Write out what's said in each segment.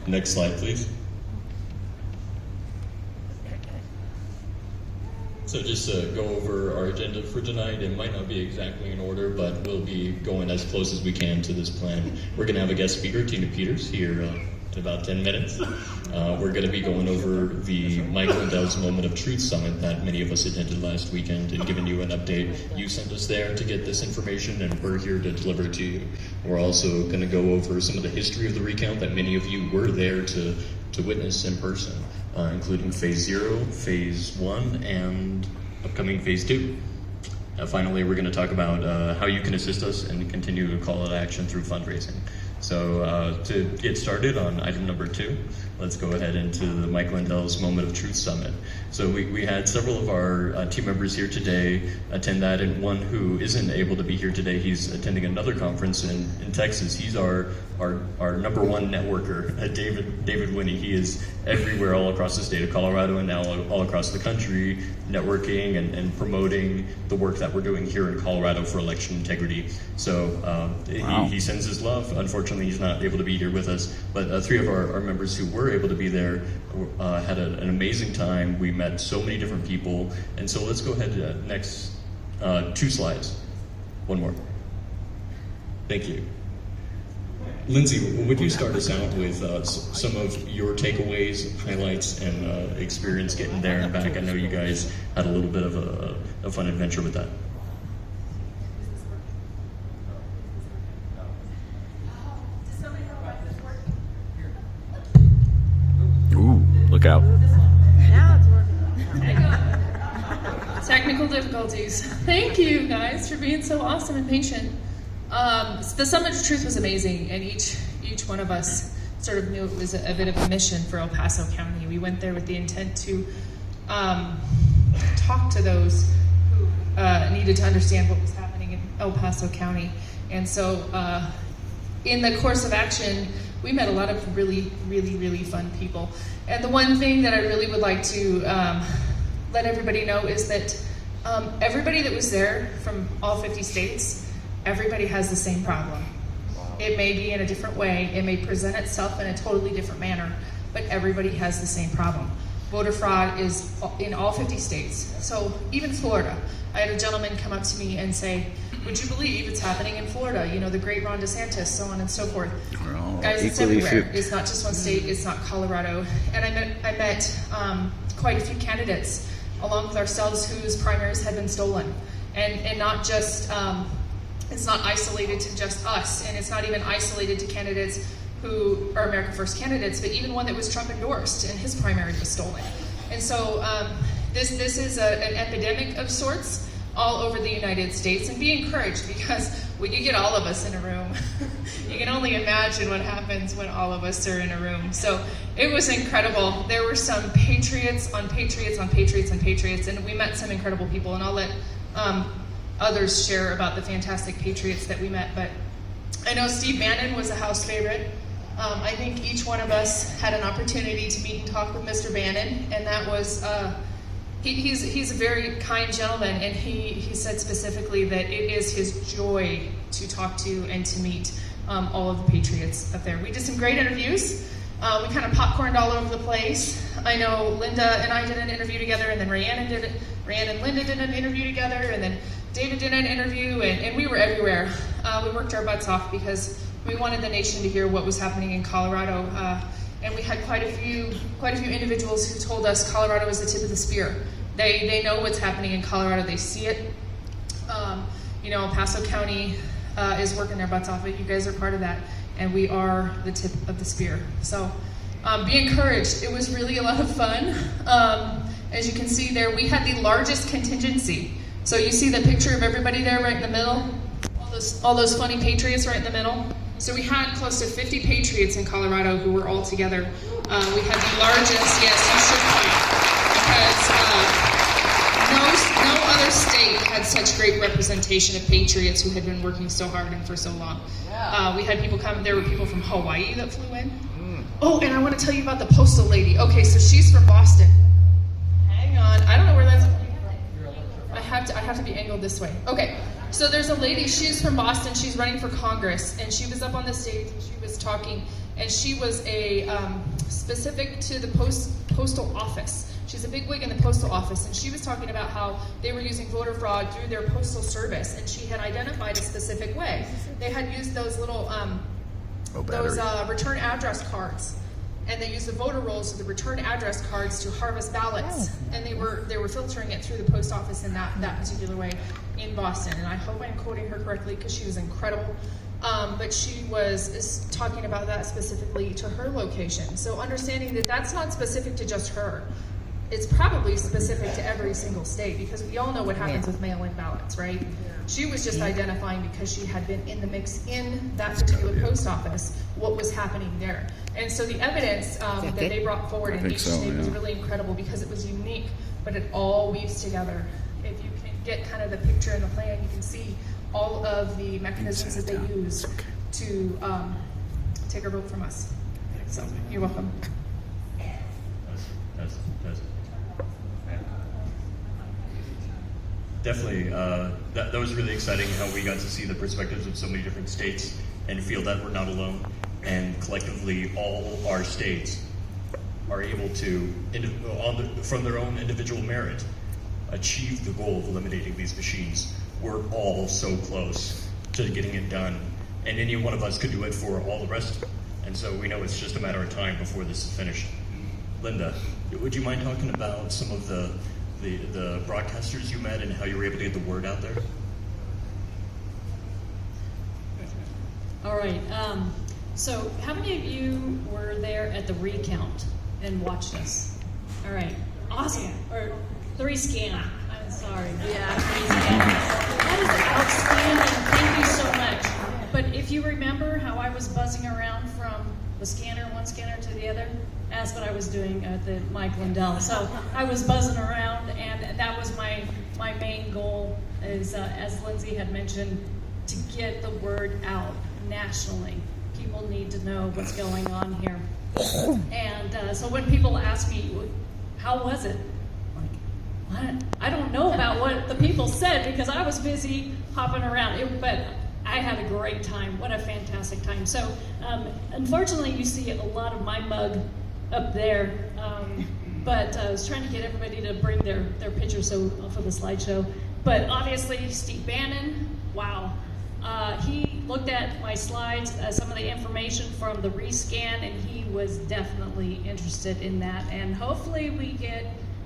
Next slide, please. So just to go over our agenda for tonight, it might not be exactly in order, but we'll be going as close as we can to this plan. We're going to have a guest speaker, Tina Peters, here in about 10 minutes. We're going to be going over the Mike Lindell's Moment of Truth Summit that many of us attended last weekend and giving you an update. You sent us there to get this information, and we're here to deliver to you. We're also going to go over some of the history of the recount that many of you were there to witness in person, including Phase 0, Phase 1, and upcoming Phase 2. Finally, we're going to talk about how you can assist us and continue to call to action through fundraising. So to get started on item number 2, let's go ahead into the Mike Lindell's Moment of Truth Summit. So we had several of our team members here today attend that, and one who isn't able to be here today, he's attending another conference in Texas. He's our number one networker, David Winnie. He is everywhere all across the state of Colorado and now all across the country, networking and promoting the work that we're doing here in Colorado for election integrity. So wow. he sends his love. Unfortunately, he's not able to be here with us, but 3 of our members who were able to be there had an amazing time. We met so many different people, and so let's go ahead to next 2 slides. One more. Thank you. Lindsay, would you start us out with some of your takeaways, highlights, and experience getting there and back? I know you guys had a little bit of a fun adventure with that. Ooh, look out. Now it's working. Technical difficulties. Thank you guys for being so awesome and patient. The Summit of Truth was amazing, and each one of us sort of knew it was a bit of a mission for El Paso County. We went there with the intent to talk to those who needed to understand what was happening in El Paso County. And so in the course of action, we met a lot of really, really, really fun people. And the one thing that I really would like to let everybody know is that everybody that was there from all 50 states, everybody has the same problem. It may be in a different way, it may present itself in a totally different manner, but everybody has the same problem. Voter fraud is in all 50 states. So even Florida, I had a gentleman come up to me and say, would you believe it's happening in Florida? You know, the great Ron DeSantis, so on and so forth. Guys, it's everywhere. It's not just one state, it's not Colorado. And I met quite a few candidates along with ourselves whose primaries had been stolen. And not just, it's not isolated to just us, and it's not even isolated to candidates who are America First candidates, but even one that was Trump endorsed and his primary was stolen. And so this is an epidemic of sorts all over the United States, and be encouraged because when you get all of us in a room, you can only imagine what happens when all of us are in a room. So it was incredible. There were some patriots on patriots on patriots on patriots, and we met some incredible people, and I'll let others share about the fantastic patriots that we met. But I know Steve Bannon was a house favorite. I think each one of us had an opportunity to meet and talk with Mr. Bannon, and that was, he's a very kind gentleman, and he said specifically that it is his joy to talk to and to meet all of the patriots up there. We did some great interviews. We kind of popcorned all over the place. I know Linda and I did an interview together, and then Rayanne and Linda did an interview together, and then David did an interview, and we were everywhere. We worked our butts off because we wanted the nation to hear what was happening in Colorado, and we had quite a few individuals who told us Colorado is the tip of the spear. They know what's happening in Colorado. They see it. You know, El Paso County is working their butts off. You guys are part of that, and we are the tip of the spear. So be encouraged. It was really a lot of fun. As you can see there, we had the largest contingency. So you see the picture of everybody there right in the middle? All those funny patriots right in the middle? So we had close to 50 patriots in Colorado who were all together. We had the largest, yes, you should because no other state had such great representation of patriots who had been working so hard and for so long. We had people come, there were people from Hawaii that flew in. Oh, and I want to tell you about the postal lady. Okay, so she's from Boston. Hang on, I don't know where that's, I have to be angled this way. Okay, So there's a lady, she's from Boston, she's running for Congress, and she was up on the stage and she was talking, and she was a specific to the postal office. She's a big wig in the postal office, and she was talking about how they were using voter fraud through their postal service, and she had identified a specific way. They had used those little return address cards, and they used the voter rolls of the return address cards to harvest ballots, and they were filtering it through the post office in that particular way in Boston. And I hope I'm quoting her correctly because she was incredible. But she is talking about that specifically to her location. So understanding that that's not specific to just her. It's probably specific to every single state, because we all know what happens with mail-in ballots, right? She was just identifying, because she had been in the mix in that particular post office, what was happening there. And so the evidence that they brought forward in each state was really incredible, because it was unique, but it all weaves together. If you can get kind of the picture and the plan, you can see all of the mechanisms that they use to take a vote from us. So you're welcome. Definitely, that was really exciting how we got to see the perspectives of so many different states and feel that we're not alone, and collectively all our states are able to, from their own individual merit, achieve the goal of eliminating these machines. We're all so close to getting it done, and any one of us could do it for all the rest, and so we know it's just a matter of time before this is finished. Linda, would you mind talking about some of the broadcasters you met and how you were able to get the word out there? All right. So how many of you were there at the recount and watched us? All right. Awesome. Or the rescan. I'm sorry. Yeah. That is outstanding. Thank you so much. But if you remember how I was buzzing around from one scanner to the other, that's what I was doing at the Mike Lindell. So I was buzzing around, and that was my main goal, is as Lindsay had mentioned, to get the word out nationally. People need to know what's going on here. And so when people ask me, how was it? I'm like, what? I don't know about what the people said, because I was busy hopping around. But I had a great time. What a fantastic time. So unfortunately, you see a lot of my mug up there, but I was trying to get everybody to bring their pictures for the slideshow. But obviously, Steve Bannon, wow. He looked at my slides, some of the information from the rescan, and he was definitely interested in that. And hopefully we get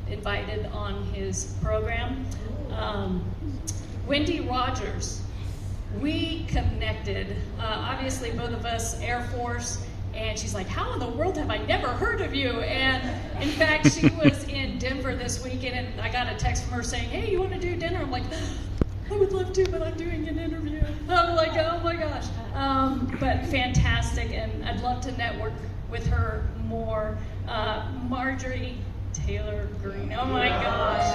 invited on his program. Wendy Rogers, we connected. Obviously, both of us, Air Force, and she's like, how in the world have I never heard of you? And in fact, she was in Denver this weekend, and I got a text from her saying, hey, you want to do dinner? I'm like, I would love to, but I'm doing an interview. I'm like, oh my gosh. But fantastic, and I'd love to network with her more. Marjorie Taylor Greene, oh my gosh.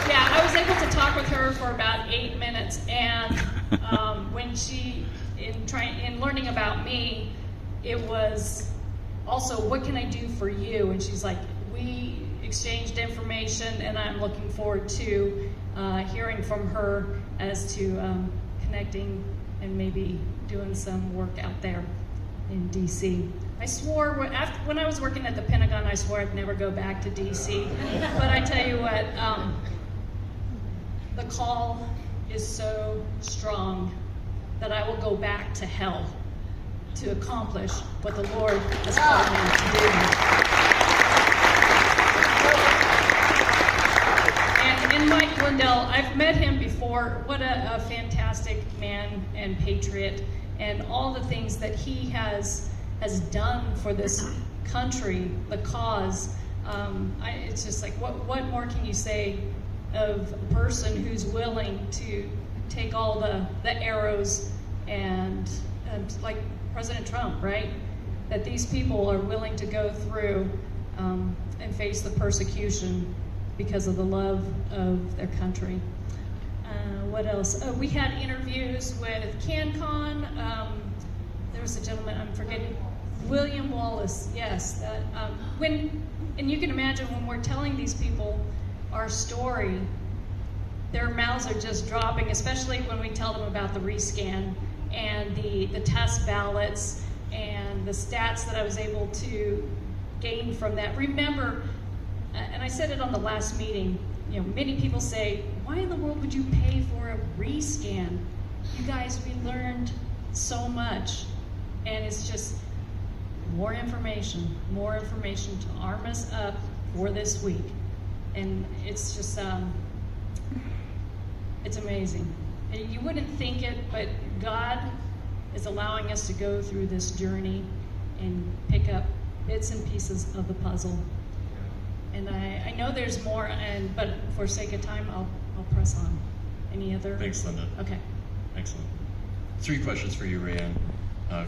Yeah, I was able to talk with her for about 8 minutes, and when she, in learning about me, it was also, what can I do for you? And she's like, we exchanged information, and I'm looking forward to hearing from her as to connecting and maybe doing some work out there in DC. I swore, when I was working at the Pentagon, I swore I'd never go back to DC. But I tell you what, the call is so strong that I will go back to hell to accomplish what the Lord has called me to do. And Mike Lindell, I've met him before. What a fantastic man and patriot, and all the things that he has done for this country, the cause. It's just like, what more can you say of a person who's willing to take all the arrows and like President Trump, right? That these people are willing to go through and face the persecution because of the love of their country. What else? We had interviews with CanCon. There was a gentleman, I'm forgetting, William Wallace, yes. And you can imagine when we're telling these people our story, their mouths are just dropping, especially when we tell them about the rescan and the test ballots and the stats that I was able to gain from that. Remember, and I said it on the last meeting, many people say, why in the world would you pay for a rescan? You guys, we learned so much, and it's just more information to arm us up for this week. And it's just, it's amazing. You wouldn't think it, but God is allowing us to go through this journey and pick up bits and pieces of the puzzle. And I know there's more, but for sake of time, I'll press on. Any other? Thanks, Linda. Okay. Excellent. 3 questions for you, Rayanne.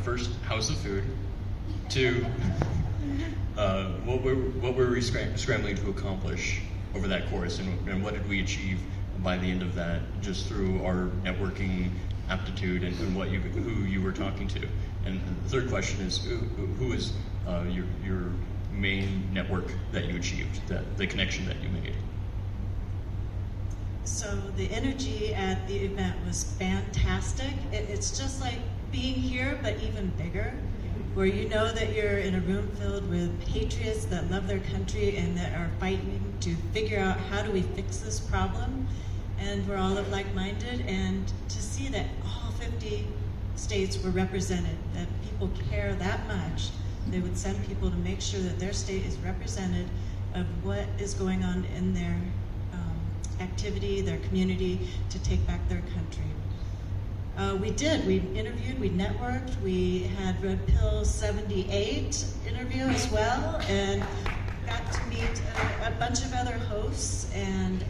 First, how's the food? 2, what were we scrambling to accomplish over that course, and what did we achieve by the end of that, just through our networking aptitude and who you were talking to? And the 3rd question is, who is your main network that you achieved, the connection that you made? So the energy at the event was fantastic. It's just like being here, but even bigger, where you know that you're in a room filled with patriots that love their country and that are fighting to figure out how do we fix this problem. And we're all of like-minded, and to see that all 50 states were represented, that people care that much, they would send people to make sure that their state is represented of what is going on in their activity, their community, to take back their country. We interviewed, we networked, we had Red Pill 78 interview as well, and got to meet a bunch of other hosts and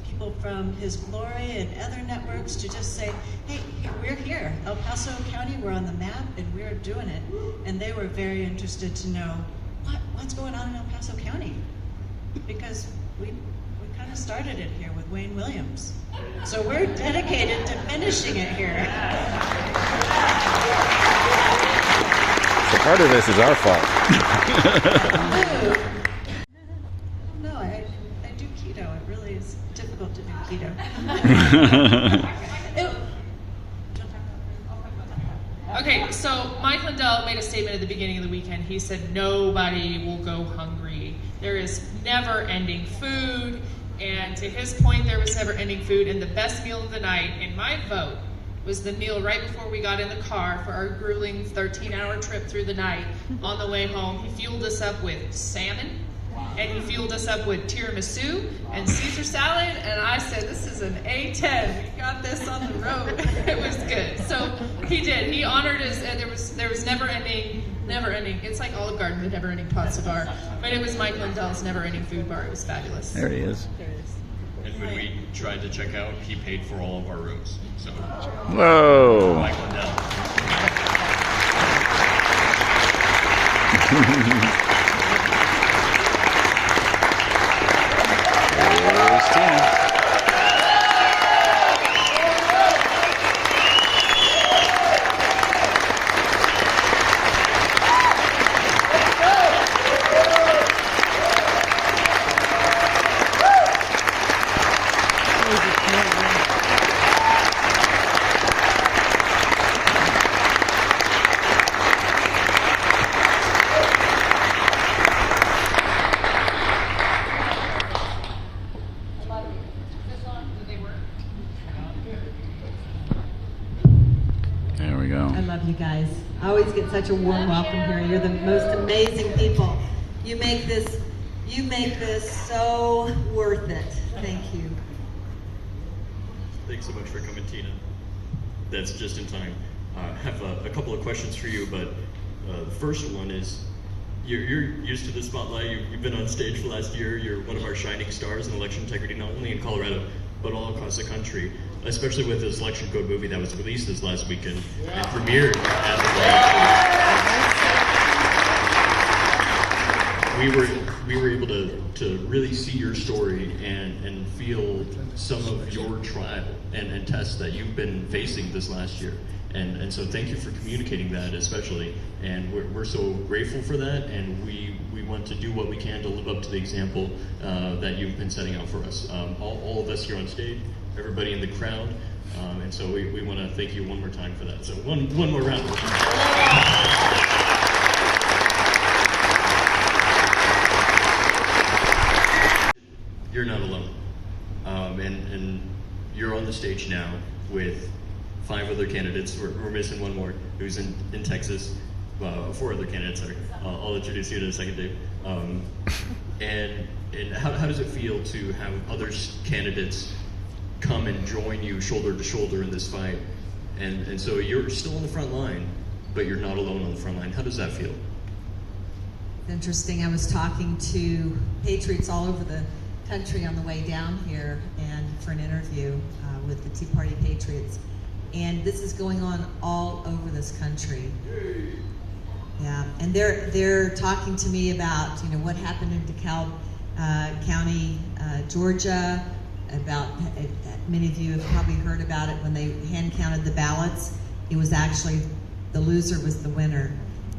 people from His Glory and other networks to just say, hey, we're here, El Paso County, we're on the map and we're doing it. And they were very interested to know what's going on in El Paso County, because we kind of started it here with Wayne Williams. So we're dedicated to finishing it here. So part of this is our fault. No, I do keto. It really is difficult to do keto. Okay, so Mike Lindell made a statement at the beginning of the weekend. He said, nobody will go hungry. There is never-ending food. And to his point, there was never-ending food. And the best meal of the night, in my vote, was the meal right before we got in the car for our grueling 13-hour trip through the night. On the way home, he fueled us up with salmon, and he fueled us up with tiramisu and Caesar salad, and I said, this is an A10. We got this on the road. It was good. So he did. He honored us, and there was never-ending. It's like Olive Garden, the never-ending pasta bar. But it was Mike Lindell's never-ending food bar. It was fabulous. There he is. And when we tried to check out, he paid for all of our rooms. So, Whoa. Mike Lindell. There's Tina. There we go. I love you guys. I always get such a warm welcome here. You're the most amazing people. You make this so worth it. Thank you. Thanks so much for coming, Tina. That's just in time. I have a couple of questions for you, but the first one is, you're used to the spotlight. You've been on stage for the last year. You're one of our shining stars in election integrity, not only in Colorado, but all across the country, especially with this election code movie that was released this last weekend and premiered at the we were able to really see your story and feel some of your trial and tests that you've been facing this last year. And so thank you for communicating that especially. And we're so grateful for that, and we want to do what we can to live up to the example that you've been setting out for us. All of us here on stage, everybody in the crowd, and so we want to thank you one more time for that. So one more round of applause. You're not alone, and you're on the stage now with 5 other candidates. We're missing one more who's in Texas. 4 other candidates. I'll introduce you in a second, Dave. And how does it feel to have other candidates come and join you shoulder to shoulder in this fight? And so you're still on the front line, but you're not alone on the front line. How does that feel? Interesting. I was talking to patriots all over the country on the way down here and for an interview with the Tea Party Patriots. And this is going on all over this country. Yeah, and they're talking to me about what happened in DeKalb County, Georgia. About many of you have probably heard about it when they hand counted the ballots. It was actually the loser was the winner,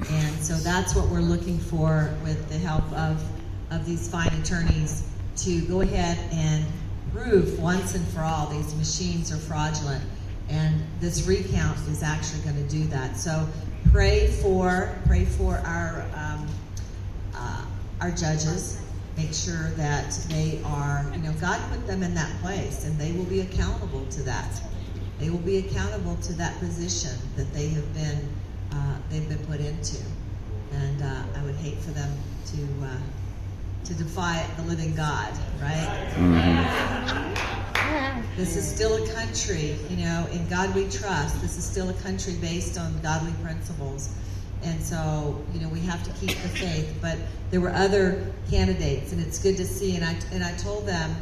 and so that's what we're looking for with the help of these fine attorneys to go ahead and prove once and for all these machines are fraudulent. And this recount is actually going to do that. So pray for our judges. Make sure that they are, God put them in that place, and they will be accountable to that. They will be accountable to that position that they have been they've been put into. And I would hate for them to defy the living God, right? This is still a country, in God we trust. This is still a country based on godly principles. And so, we have to keep the faith. But there were other candidates, and it's good to see. And I told them,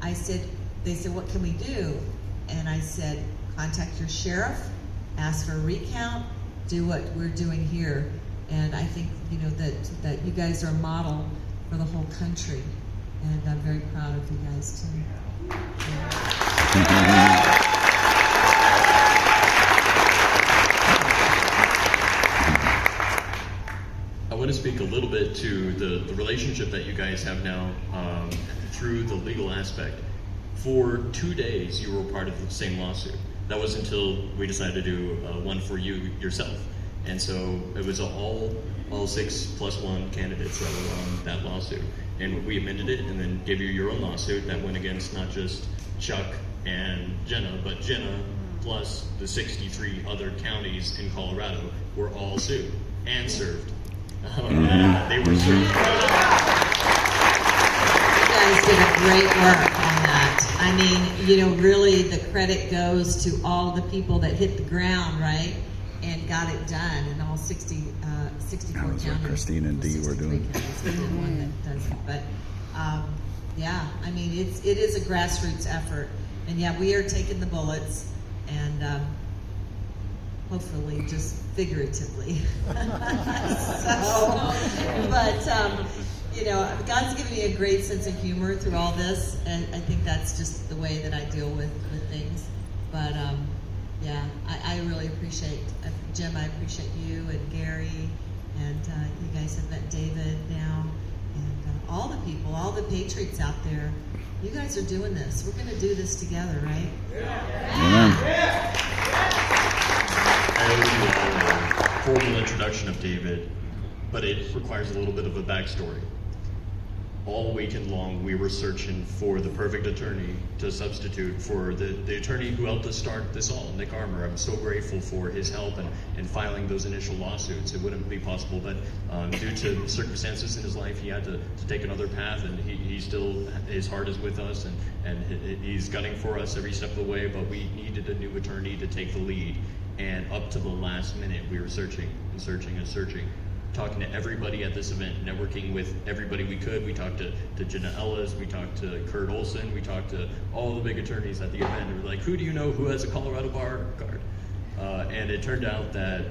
they said, what can we do? And I said, contact your sheriff, ask for a recount, do what we're doing here. And I think, that you guys are a model for the whole country. And I'm very proud of you guys, too. I want to speak a little bit to the relationship that you guys have now through the legal aspect. For 2 days, you were part of the same lawsuit. That was until we decided to do one for you yourself. And so it was all 6+1 candidates that were on that lawsuit. And we amended it and then gave you your own lawsuit that went against not just Chuck and Jenna, but Jenna plus the 63 other counties in Colorado were all sued and served. They were served. You guys did a great work on that. I mean, really the credit goes to all the people that hit the ground, right? And got it done in all 64 That's counties. what Christine and Dee were doing. We're the one that does it. But yeah, I mean, it is a grassroots effort. And yeah, we are taking the bullets and hopefully just figuratively. God's given me a great sense of humor through all this, and I think that's just the way that I deal with things. But yeah, I really appreciate Jim. I appreciate you and Gary, and you guys have met David now, and all the people, all the patriots out there. You guys are doing this. We're going to do this together, right? Yeah. I owe you a formal introduction of David, but it requires a little bit of a backstory. All weekend long, we were searching for the perfect attorney to substitute for the attorney who helped us start this all, Nick Armour. I'm so grateful for his help in filing those initial lawsuits. It wouldn't be possible, but due to circumstances in his life, he had to take another path, and he still, his heart is with us, and he's gunning for us every step of the way, but we needed a new attorney to take the lead. And up to the last minute, we were searching and searching and searching, talking to everybody at this event, networking with everybody we could. We talked to Jenna Ellis, we talked to Kurt Olson, we talked to all the big attorneys at the event. And we're like, who do you know who has a Colorado bar card? And it turned out that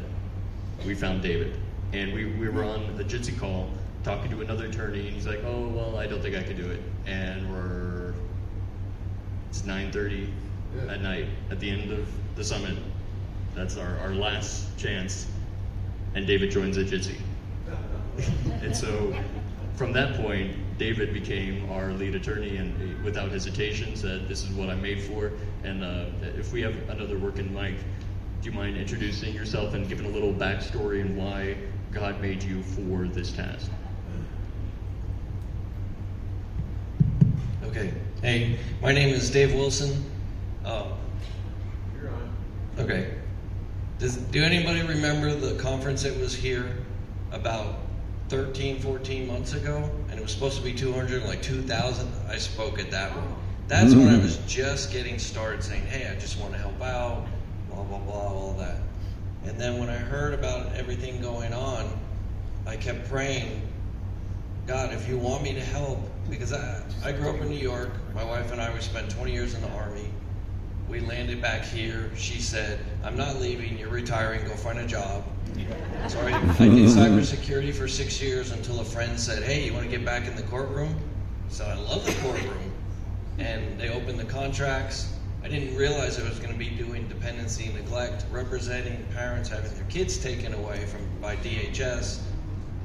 we found David. And we were on a Jitsi call talking to another attorney, and he's like, oh, well, I don't think I could do it. And it's 9:30 at night at the end of the summit. That's our last chance. And David joins the Jitsi. And so from that point, David became our lead attorney, and without hesitation said, this is what I'm made for. And if we have another working mic, do you mind introducing yourself and giving a little backstory and why God made you for this task? Okay. Hey, my name is Dave Wilson. You're on. Okay. Do anybody remember the conference that was here about 13, 14 months ago? And it was supposed to be 200, like 2,000. I spoke at that one. That's when I was just getting started saying, hey, I just want to help out, blah, blah, blah, all that. And then when I heard about everything going on, I kept praying, God, if you want me to help, because I grew up in New York. My wife and I, we spent 20 years in the Army. We landed back here. She said, I'm not leaving, you're retiring, go find a job. So I did cybersecurity for 6 years until a friend said, hey, you want to get back in the courtroom? So I love the courtroom. And they opened the contracts. I didn't realize I was going to be doing dependency and neglect, representing parents having their kids taken away by DHS,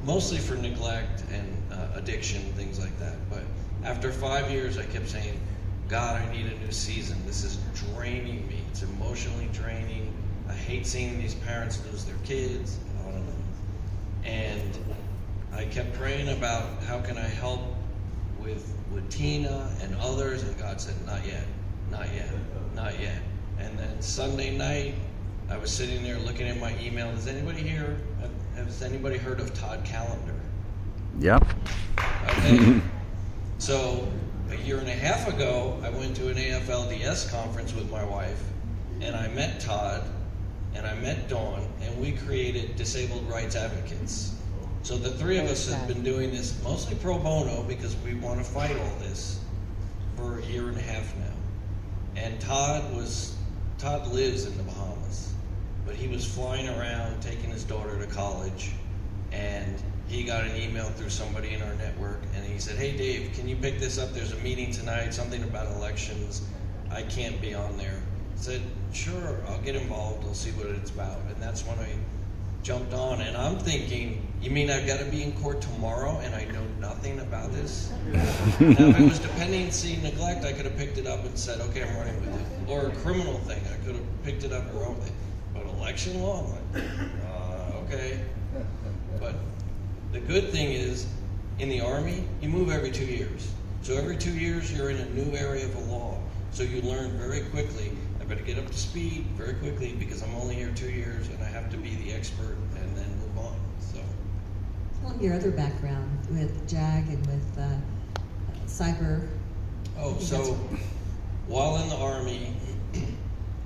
mostly for neglect and addiction, things like that. But after 5 years, I kept saying, God, I need a new season. This is draining me. It's emotionally draining. I hate seeing these parents lose their kids, on and on. And I kept praying about how can I help with Tina and others, and God said, not yet, not yet, not yet. And then Sunday night, I was sitting there looking at my email. Has anybody here, has anybody heard of Todd Callender? Yep. Okay. So a year and a half ago, I went to an AFLDS conference with my wife, and I met Todd, and I met Dawn, and we created Disabled Rights Advocates. So the three of us have been doing this mostly pro bono because we want to fight all this for a year and a half now. And Todd lives in the Bahamas, but he was flying around taking his daughter to college, and he got an email through somebody in our network, and he said, hey Dave, can you pick this up? There's a meeting tonight, something about elections. I can't be on there. I said, sure, I'll get involved, I'll see what it's about. And that's when I jumped on, and I'm thinking, you mean I've got to be in court tomorrow and I know nothing about this? Now, if it was dependency neglect, I could have picked it up and said, okay, I'm running with it. Or a criminal thing, I could have picked it up and run with it. But election law, I'm like, okay. But the good thing is, in the Army, you move every 2 years. So every 2 years, you're in a new area of the law. So you learn very quickly. I better get up to speed very quickly because I'm only here 2 years and I have to be the expert and then move on. So. Tell your other background with JAG and with cyber. Oh, so while in the Army,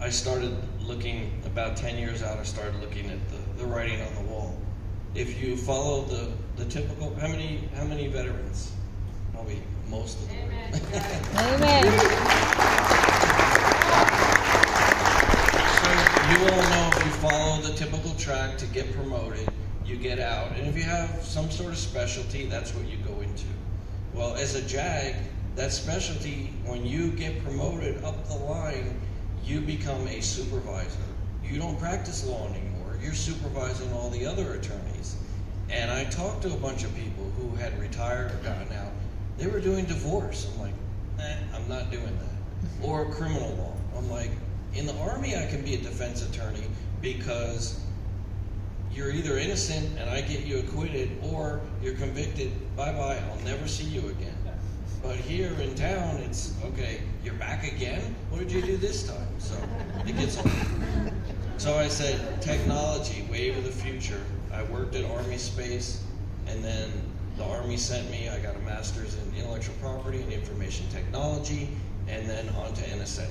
I started looking, about 10 years out, I started looking at the writing on the wall. If you follow the typical, how many veterans? Probably most of them. So you all know if you follow the typical track to get promoted, you get out. And if you have some sort of specialty, that's what you go into. Well, as a JAG, that specialty, when you get promoted up the line, you become a supervisor. You don't practice law anymore. You're supervising all the other attorneys. And I talked to a bunch of people who had retired or gotten out. They were doing divorce. I'm like, I'm not doing that. Or criminal law. I'm like, in the Army I can be a defense attorney because you're either innocent and I get you acquitted, or you're convicted, bye-bye, I'll never see you again. But here in town, it's, okay, you're back again? What did you do this time? So it gets old. So I said, technology, wave of the future. I worked at Army Space, and then the Army sent me, I got a master's in intellectual property and information technology, and then on to NSA.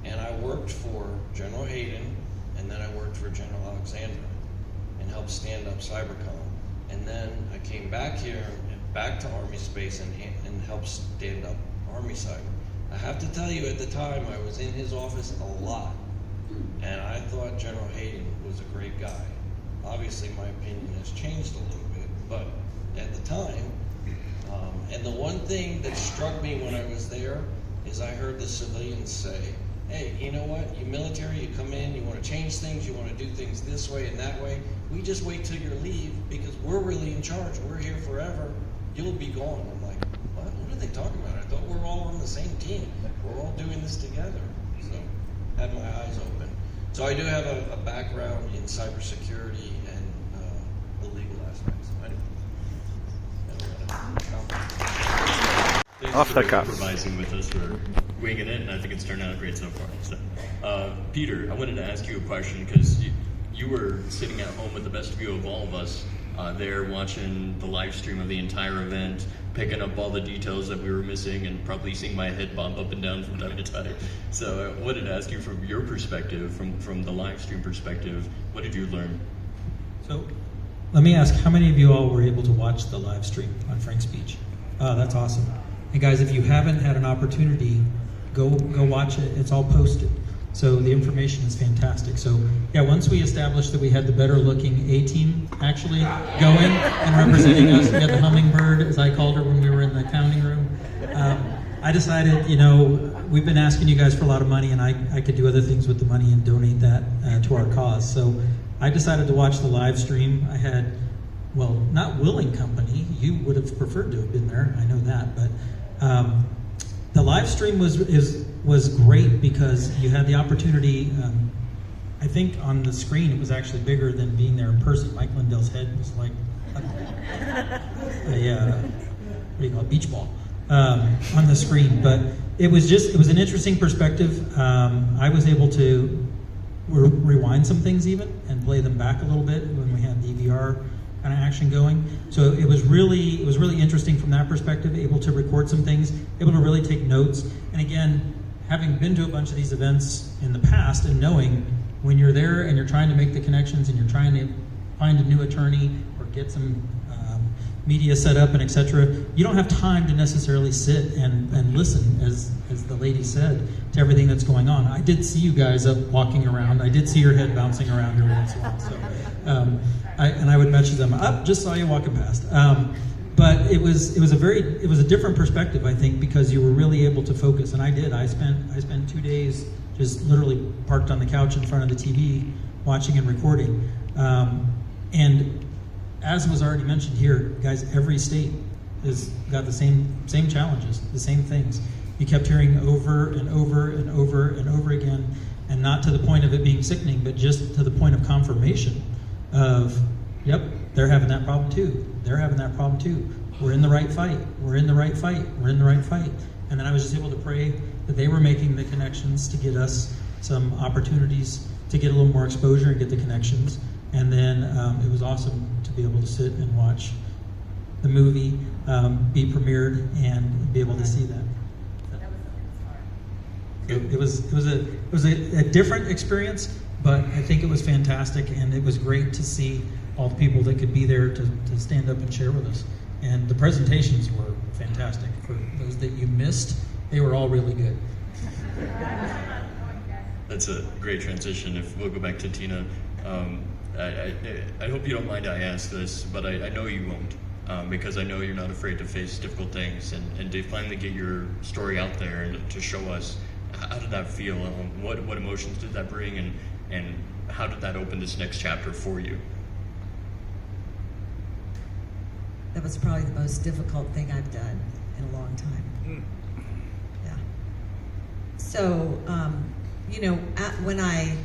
And I worked for General Hayden, and then I worked for General Alexander, and helped stand up Cybercom. And then I came back here, back to Army Space, and helped stand up Army Cyber. I have to tell you, at the time, I was in his office a lot, and I thought General Hayden was a great guy. Obviously, my opinion has changed a little bit, but at the time. And the one thing that struck me when I was there is I heard the civilians say, hey, you know what, you military, you come in, you want to change things, you want to do things this way and that way. We just wait till you leave because we're really in charge. We're here forever. You'll be gone. I'm like, what are they talking about? I thought we're all on the same team. We're all doing this together. So had my eyes open. So I do have a background in cybersecurity and the legal aspects. Off the cuff. Improvising with us, we're winging it, and I think it's turned out great so far. So, Peter, I wanted to ask you a question because you were sitting at home with the best view of all of us there, watching the live stream of the entire event, picking up all the details that we were missing, and probably seeing my head bob up and down from time to time. So, I wanted to ask you from your perspective, from the live stream perspective, what did you learn? So, let me ask, how many of you all were able to watch the live stream on Frank's speech? Oh, that's awesome. And guys, if you haven't had an opportunity, go watch it. It's all posted. So the information is fantastic. So yeah, once we established that we had the better looking A-team actually going and representing us, we had the hummingbird, as I called her when we were in the counting room. I decided, we've been asking you guys for a lot of money, and I could do other things with the money and donate that to our cause. So I decided to watch the live stream. I had, well, not willing company. You would have preferred to have been there. I know that, but the live stream was great because you had the opportunity. I think on the screen it was actually bigger than being there in person. Mike Lindell's head was like a beach ball on the screen, but it was an interesting perspective. I was able to rewind some things even and play them back a little bit when we had DVR kind of action going. So it was really interesting from that perspective, able to record some things, able to really take notes. And again, having been to a bunch of these events in the past and knowing when you're there and you're trying to make the connections and you're trying to find a new attorney or get some media set up and etc., you don't have time to necessarily sit and listen, as the lady said, to everything that's going on. I did see you guys up walking around. I did see your head bouncing around every once in a while. So, I would mention them. Just saw you walking past. But it was a different perspective, I think, because you were really able to focus. And I did. I spent 2 days just literally parked on the couch in front of the TV, watching and recording. And as was already mentioned here, guys, every state has got the same challenges, the same things. You kept hearing over and over and over and over again, and not to the point of it being sickening, but just to the point of confirmation of, yep, they're having that problem too. They're having that problem too. We're in the right fight. We're in the right fight. We're in the right fight. And then I was just able to pray that they were making the connections to get us some opportunities to get a little more exposure and get the connections. And then it was awesome to be able to sit and watch the movie be premiered and be able to see that. It was a different experience, but I think it was fantastic, and it was great to see all the people that could be there to stand up and share with us. And the presentations were fantastic. For those that you missed, they were all really good. That's a great transition. If we'll go back to Tina, I hope you don't mind I ask this, but I know you won't, because I know you're not afraid to face difficult things, and to finally get your story out there and to show us. How did that feel? What emotions did that bring, and how did that open this next chapter for you? That was probably the most difficult thing I've done in a long time. Yeah. So, when I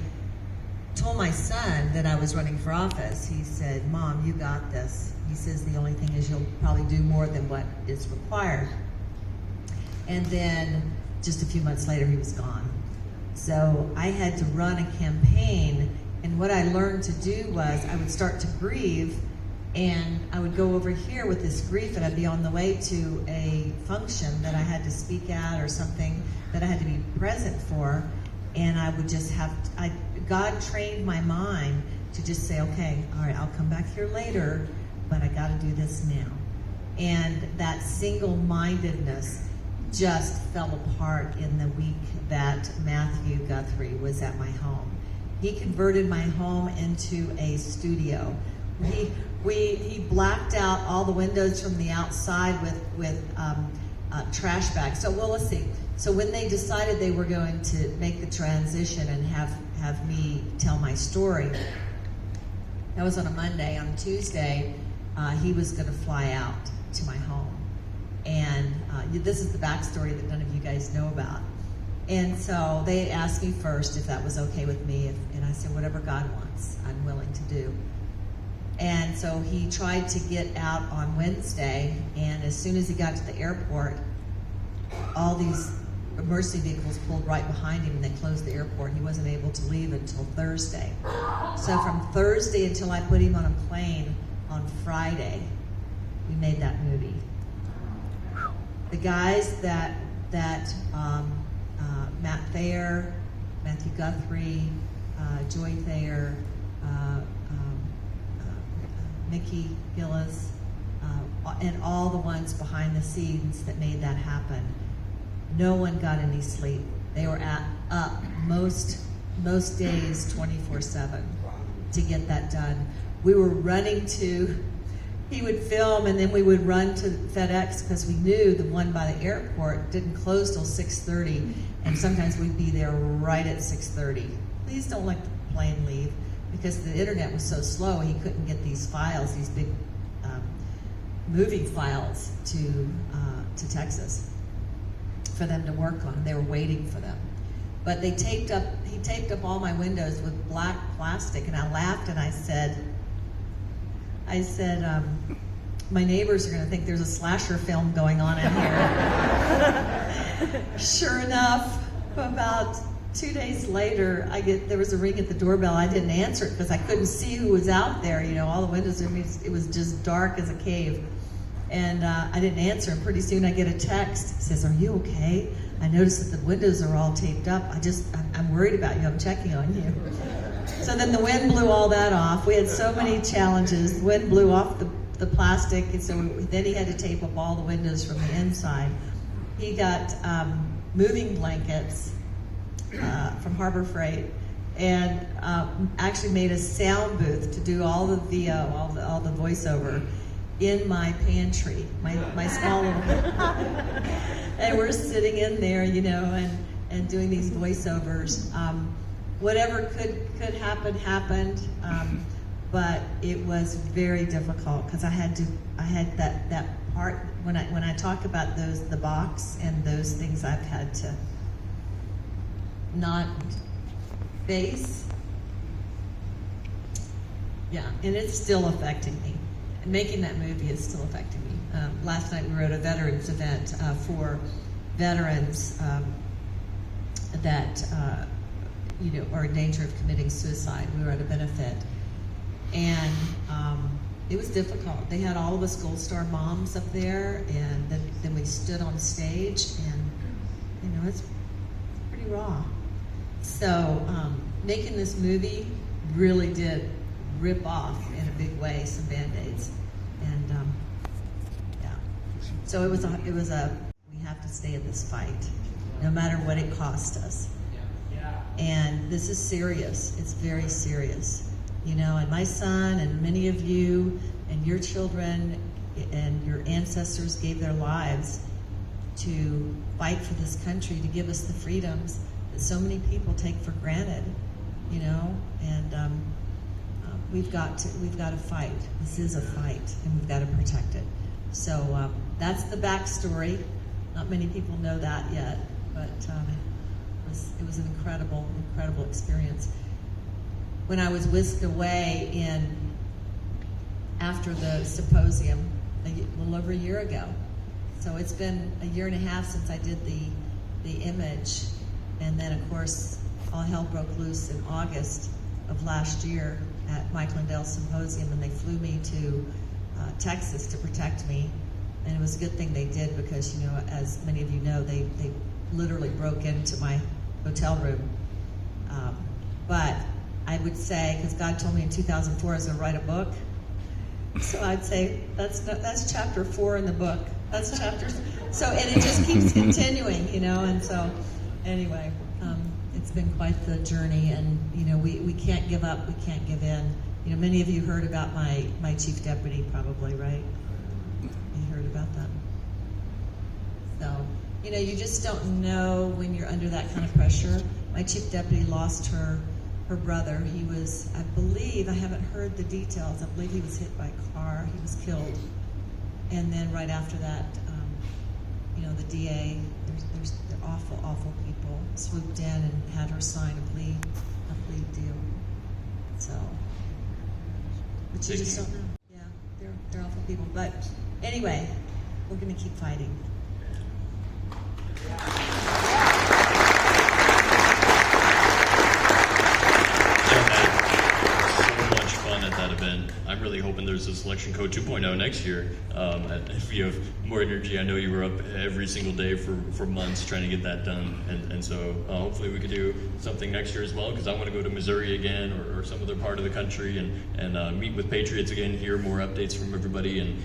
told my son that I was running for office, he said, "Mom, you got this." He says, "The only thing is you'll probably do more than what is required." And then just a few months later, he was gone. So I had to run a campaign, and what I learned to do was I would start to grieve, and I would go over here with this grief, and I'd be on the way to a function that I had to speak at or something that I had to be present for, and I would just God trained my mind to just say, okay, all right, I'll come back here later, but I got to do this now. And that single-mindedness just fell apart in the week that Matthew Guthrie was at my home. He converted my home into a studio. He blacked out all the windows from the outside with trash bags. So, well, let's see. So when they decided they were going to make the transition and have me tell my story, that was on a Monday. On Tuesday, he was going to fly out to my home. And this is the backstory that none of you guys know about. And so they asked me first if that was okay with me, and I said, whatever God wants, I'm willing to do. And so he tried to get out on Wednesday, and as soon as he got to the airport, all these emergency vehicles pulled right behind him, and they closed the airport. He wasn't able to leave until Thursday. So from Thursday until I put him on a plane on Friday, we made that movie. The guys that Matt Thayer, Matthew Guthrie, Joy Thayer, Mickey Gillis, and all the ones behind the scenes that made that happen. No one got any sleep. They were up most days 24/7 to get that done. We were running to, he would film and then we would run to FedEx because we knew the one by the airport didn't close till 6:30, and sometimes we'd be there right at 6:30. Please don't let the plane leave, because the internet was so slow he couldn't get these files, these big movie files to Texas for them to work on. They were waiting for them. But he taped up all my windows with black plastic, and I laughed and I said, my neighbors are going to think there's a slasher film going on in here. Sure enough, about 2 days later, there was a ring at the doorbell. I didn't answer it because I couldn't see who was out there. You know, all the windows, it was just dark as a cave. And I didn't answer, and pretty soon I get a text. It says, "Are you okay? I noticed that the windows are all taped up. I'm worried about you. I'm checking on you." So then the wind blew all that off. We had so many challenges. The wind blew off the plastic, and so then he had to tape up all the windows from the inside. He got moving blankets from Harbor Freight, and actually made a sound booth to do all the VO, all the voiceover in my pantry, my small little. And we're sitting in there, you know, and doing these voiceovers. Whatever could happen happened, but it was very difficult because I had that part when I talk about the box and those things I've had to not face. Yeah, and it's still affecting me. And making that movie is still affecting me. Last night we were at a veterans event for veterans that are in danger of committing suicide. We were at a benefit, and it was difficult. They had all of us Gold Star moms up there, and then we stood on stage, and it's pretty raw. So making this movie really did rip off in a big way some Band-Aids, and yeah. So it was a we have to stay in this fight, no matter what it cost us. And this is serious. It's very serious, and my son and many of you and your children and your ancestors gave their lives to fight for this country, to give us the freedoms that so many people take for granted, and we've got to fight. This is a fight, and we've got to protect it. So that's the backstory. Not many people know that yet, but it was an incredible experience. When I was whisked away after the symposium a little over a year ago, so it's been a year and a half since I did the image, and then of course all hell broke loose in August of last year at Mike Lindell's symposium, and they flew me to Texas to protect me, and it was a good thing they did because as many of you know, they literally broke into my hotel room. But I would say, because God told me in 2004 I was going to write a book, so I'd say that's chapter 4 in the book. That's chapter. So, and it just keeps continuing, and so anyway, it's been quite the journey, and we can't give up, we can't give in. You know, many of you heard about my chief deputy, probably, right? You heard about that. So, you know, you just don't know when you're under that kind of pressure. My chief deputy lost her brother. He was, I believe, I haven't heard the details, I believe he was hit by a car. He was killed. And then right after that, you know, the DA, they're awful, awful people, swooped in and had her sign a plea deal. So, but you just don't know. Yeah, they're awful people. But anyway, we're going to keep fighting. At that event. I'm really hoping there's a selection code 2.0 next year. If you have more energy, I know you were up every single day for months trying to get that done, and so hopefully we could do something next year as well, because I want to go to Missouri again or some other part of the country and meet with Patriots again, hear more updates from everybody. And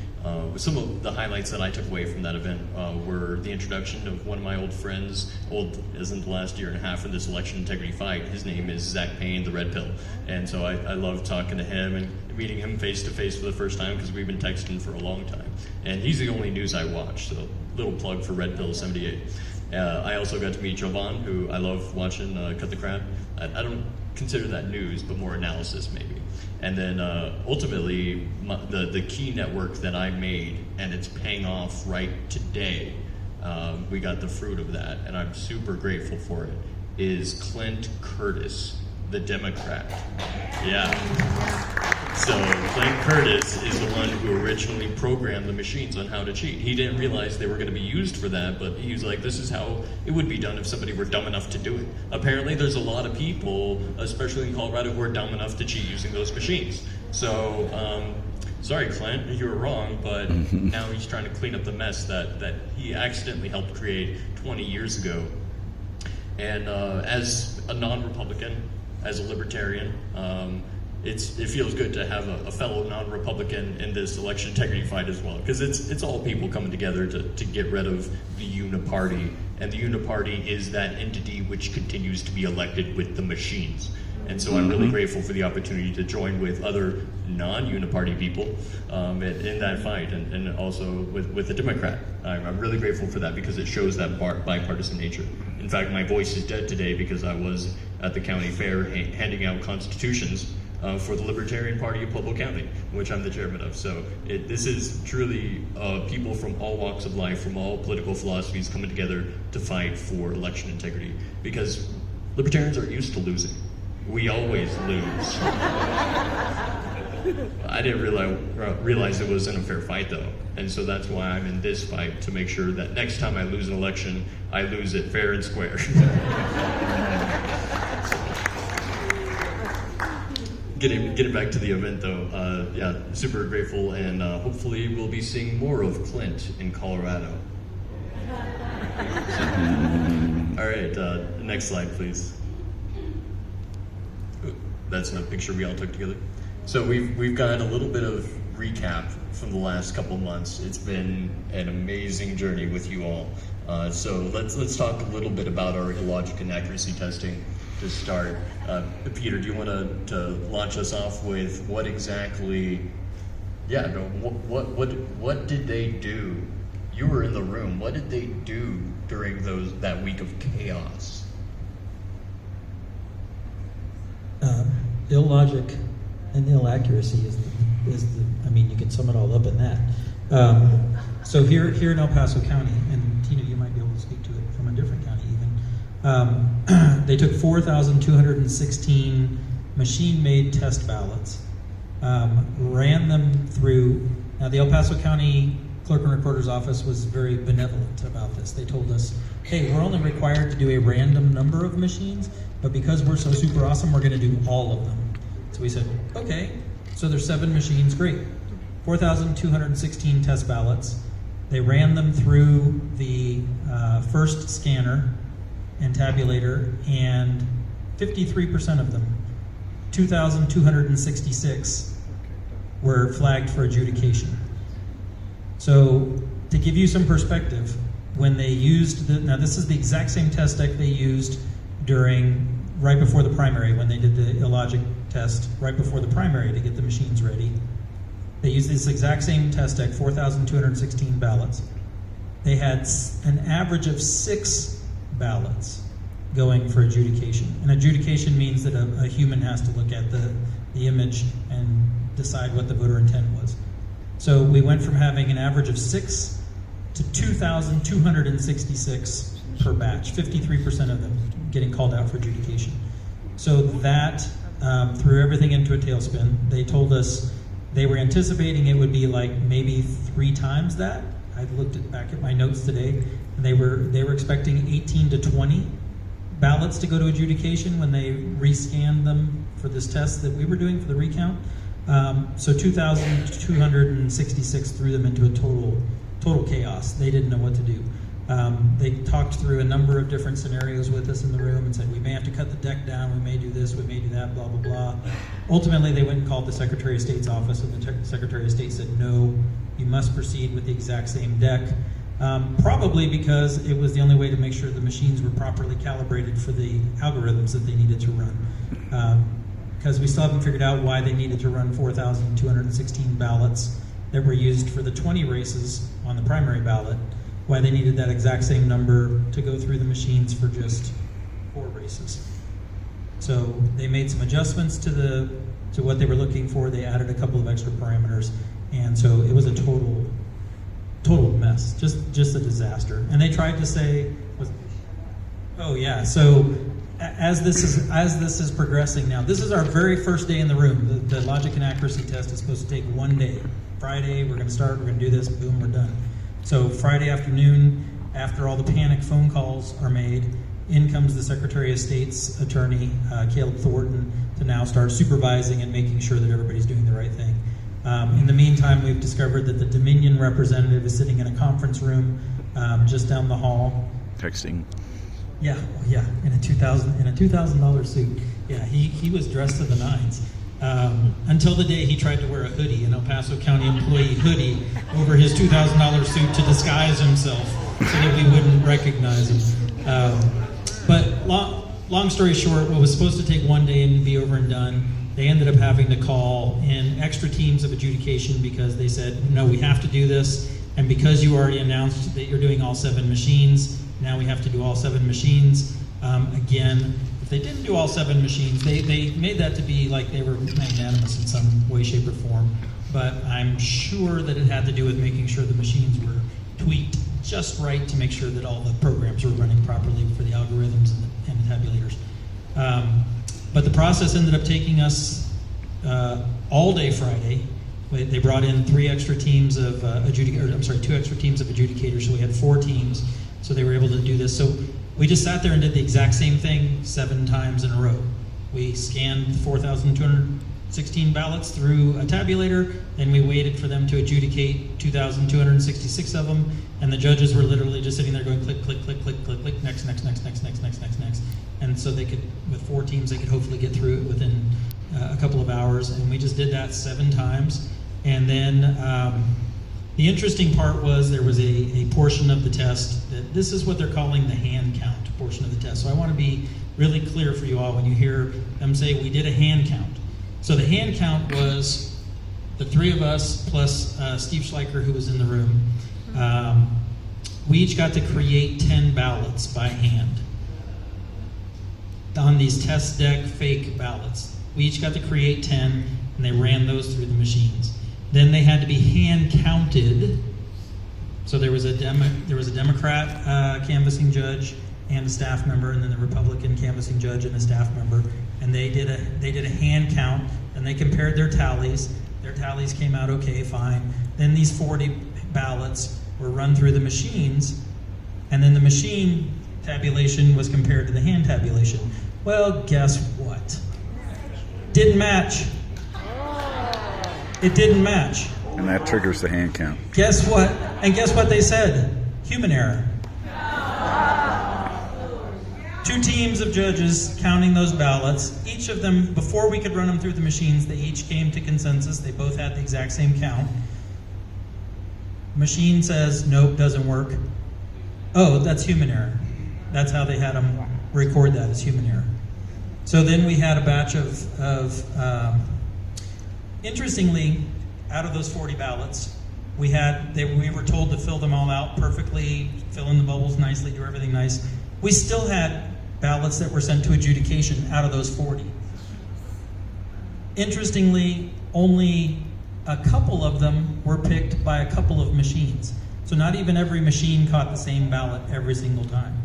some of the highlights that I took away from that event were the introduction of one of my old friends, old isn't the last year and a half in this election integrity fight. His name is Zach Payne, the Red Pill, and so I love talking to him and meeting him face to face for the first time, because we've been texting for a long time. And he's the only news I watch, so little plug for Red Pill 78. I also got to meet Jovan, who I love watching Cut the Crap. I don't consider that news, but more analysis maybe. And then ultimately, the key network that I made, and it's paying off right today, we got the fruit of that, and I'm super grateful for it, is Clint Curtis, the Democrat. Yeah. So Clint Curtis is the one who originally programmed the machines on how to cheat. He didn't realize they were going to be used for that, but he was like, this is how it would be done if somebody were dumb enough to do it. Apparently there's a lot of people, especially in Colorado, who are dumb enough to cheat using those machines. So, sorry Clint, you were wrong, but now he's trying to clean up the mess that he accidentally helped create 20 years ago. And as a non-Republican, as a libertarian, it feels good to have a fellow non-Republican in this election integrity fight as well, because it's all people coming together to get rid of the uniparty, and the uniparty is that entity which continues to be elected with the machines. And so I'm really grateful for the opportunity to join with other non-uniparty people in that fight, and also with the Democrat. I'm really grateful for that, because it shows that bipartisan nature. In fact, my voice is dead today because I was at the county fair handing out constitutions for the Libertarian Party of Pueblo County, which I'm the chairman of. So this is truly people from all walks of life, from all political philosophies coming together to fight for election integrity, because libertarians are used to losing. We always lose. I didn't realize it wasn't a fair fight, though. And so that's why I'm in this fight, to make sure that next time I lose an election, I lose it fair and square. Getting back to the event, though, yeah, super grateful, and hopefully we'll be seeing more of Clint in Colorado. All right, next slide, please. That's a picture we all took together. So we've got a little bit of recap from the last couple months. It's been an amazing journey with you all. So let's talk a little bit about our illogic and accuracy testing to start. Peter, do you want to launch us off with what exactly? Yeah, no. What did they do? You were in the room. What did they do during that week of chaos? Illogic and inaccuracy is the I mean, you can sum it all up in that. So here in El Paso County, and Tina, you might be able to speak to it from a different county even. They took 4,216 machine-made test ballots, ran them through. Now, the El Paso County Clerk and Recorder's Office was very benevolent about this. They told us, hey, we're only required to do a random number of machines, but because we're so super awesome, we're going to do all of them. So we said, okay, so there's 7 machines, great. 4,216 test ballots. They ran them through the first scanner and tabulator, and 53% of them, 2,266, were flagged for adjudication. So to give you some perspective, when they used now this is the exact same test deck they used right before the primary, when they did the illogic test right before the primary to get the machines ready. They used this exact same test deck, 4,216 ballots. They had an average of 6 ballots going for adjudication. And adjudication means that a human has to look at the image and decide what the voter intent was. So we went from having an average of 6 to 2,266 per batch, 53% of them getting called out for adjudication. So that threw everything into a tailspin. They told us they were anticipating it would be like maybe 3 times that. I looked back at my notes today, and they were expecting 18 to 20 ballots to go to adjudication when they rescanned them for this test that we were doing for the recount. So 2,266 threw them into a total chaos. They didn't know what to do. They talked through a number of different scenarios with us in the room and said, we may have to cut the deck down, we may do this, we may do that, blah, blah, blah. Ultimately, they went and called the Secretary of State's office, and the Secretary of State said, no, you must proceed with the exact same deck. Probably because it was the only way to make sure the machines were properly calibrated for the algorithms that they needed to run. Because we still haven't figured out why they needed to run 4,216 ballots that were used for the 20 races on the primary ballot, why they needed that exact same number to go through the machines for just 4 races. So they made some adjustments to what they were looking for. They added a couple of extra parameters, and so it was a total mess, just a disaster. And they tried to say, oh yeah. So as this is progressing now, this is our very first day in the room. The logic and accuracy test is supposed to take 1 day. Friday, we're going to start. We're going to do this. Boom, we're done. So Friday afternoon, after all the panic phone calls are made, in comes the Secretary of State's attorney, Caleb Thornton, to now start supervising and making sure that everybody's doing the right thing. In the meantime, we've discovered that the Dominion representative is sitting in a conference room just down the hall. Texting. Yeah, in a $2,000 suit. Yeah, he was dressed to the nines. Until the day he tried to wear a hoodie, an El Paso County employee hoodie, over his $2,000 suit to disguise himself so that we wouldn't recognize him. But long story short, what was supposed to take 1 day and be over and done, they ended up having to call in extra teams of adjudication because they said, no, we have to do this, and because you already announced that you're doing all 7 machines, now we have to do all 7 machines. Again, if they didn't do all 7 machines, they made that to be like they were magnanimous in some way, shape, or form, but I'm sure that it had to do with making sure the machines were tweaked just right to make sure that all the programs were running properly for the algorithms and the tabulators. But the process ended up taking us all day Friday. They brought in 2 extra teams of adjudicators, so we had 4 teams, so they were able to do this. So we just sat there and did the exact same thing 7 times in a row. We scanned 4,216 ballots through a tabulator, then we waited for them to adjudicate 2,266 of them, and the judges were literally just sitting there going click, click, click, click, click, click, next, next, next, next, next, next, next, next. And so they could, with 4 teams, they could hopefully get through it within a couple of hours, and we just did that 7 times. And then the interesting part was there was a portion of the test that this is what they're calling the hand count portion of the test. So I want to be really clear for you all when you hear them say we did a hand count. So the hand count was the 3 of us plus Steve Schleicher, who was in the room. We each got to create 10 ballots by hand on these test deck fake ballots. We each got to create 10, and they ran those through the machines. Then they had to be hand counted. So there was a Democrat canvassing judge and a staff member, and then the Republican canvassing judge and a staff member, and they did a hand count, and they compared their tallies. Their tallies came out okay, fine. Then these 40 ballots were run through the machines, and then the machine tabulation was compared to the hand tabulation. Well, guess what? Didn't match. It didn't match. And that triggers the hand count. Guess what? And guess what they said? Human error. 2 teams of judges counting those ballots. Each of them, before we could run them through the machines, they each came to consensus. They both had the exact same count. Machine says, nope, doesn't work. Oh, that's human error. That's how they had them record that as human error. So then we had a batch interestingly, out of those 40 ballots, we were told to fill them all out perfectly, fill in the bubbles nicely, do everything nice. We still had ballots that were sent to adjudication out of those 40. Interestingly, only a couple of them were picked by a couple of machines. So not even every machine caught the same ballot every single time.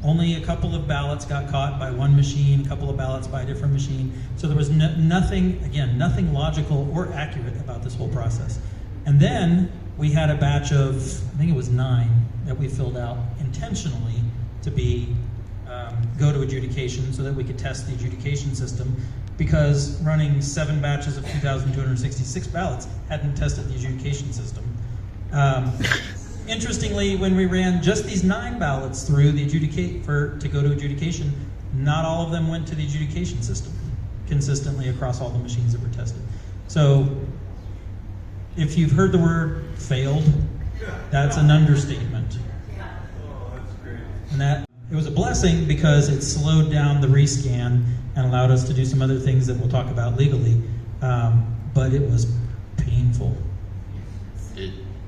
Only a couple of ballots got caught by one machine, a couple of ballots by a different machine. So there was nothing logical or accurate about this whole process. And then we had a batch of, I think it was 9, that we filled out intentionally to be go to adjudication so that we could test the adjudication system, because running 7 batches of 2,266 ballots hadn't tested the adjudication system. Interestingly, when we ran just these 9 ballots through the to go to adjudication, not all of them went to the adjudication system consistently across all the machines that were tested. So if you've heard the word failed, that's an understatement. And that it was a blessing because it slowed down the rescan and allowed us to do some other things that we'll talk about legally. But it was painful.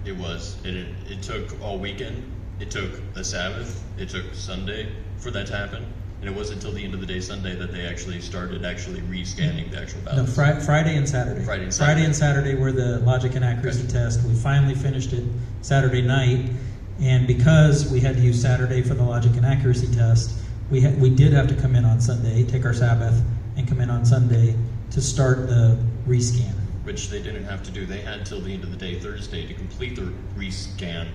It was. It took all weekend. It took a Sabbath. It took Sunday for that to happen. And it wasn't until the end of the day Sunday that they started rescanning the actual ballots. No, Friday and Saturday. Friday and Saturday were the logic and accuracy test. We finally finished it Saturday night. And because we had to use Saturday for the logic and accuracy test, we did have to come in on Sunday, take our Sabbath, and come in on Sunday to start the rescan. Which they didn't have to do. They had till the end of the day Thursday to complete the rescan,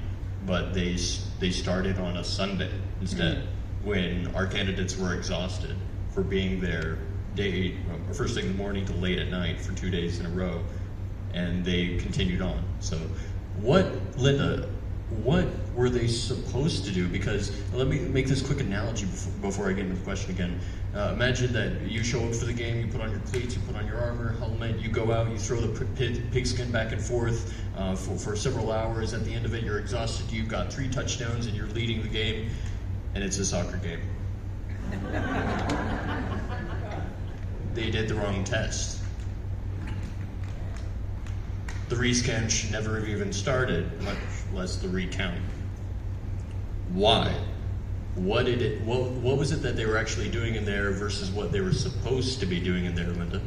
but they started on a Sunday instead, when our candidates were exhausted for being there first thing in the morning to late at night for 2 days in a row, and they continued on. So Linda, what were they supposed to do? Because let me make this quick analogy before I get into the question again. Imagine that you show up for the game, you put on your cleats, you put on your armor, helmet, you go out, you throw the pigskin back and forth for several hours. At the end of it, you're exhausted, you've got 3 touchdowns, and you're leading the game, and it's a soccer game. They did the wrong test. The rescan should never have even started, much less the recount. Why? What was it that they were actually doing in there versus what they were supposed to be doing in there, Linda?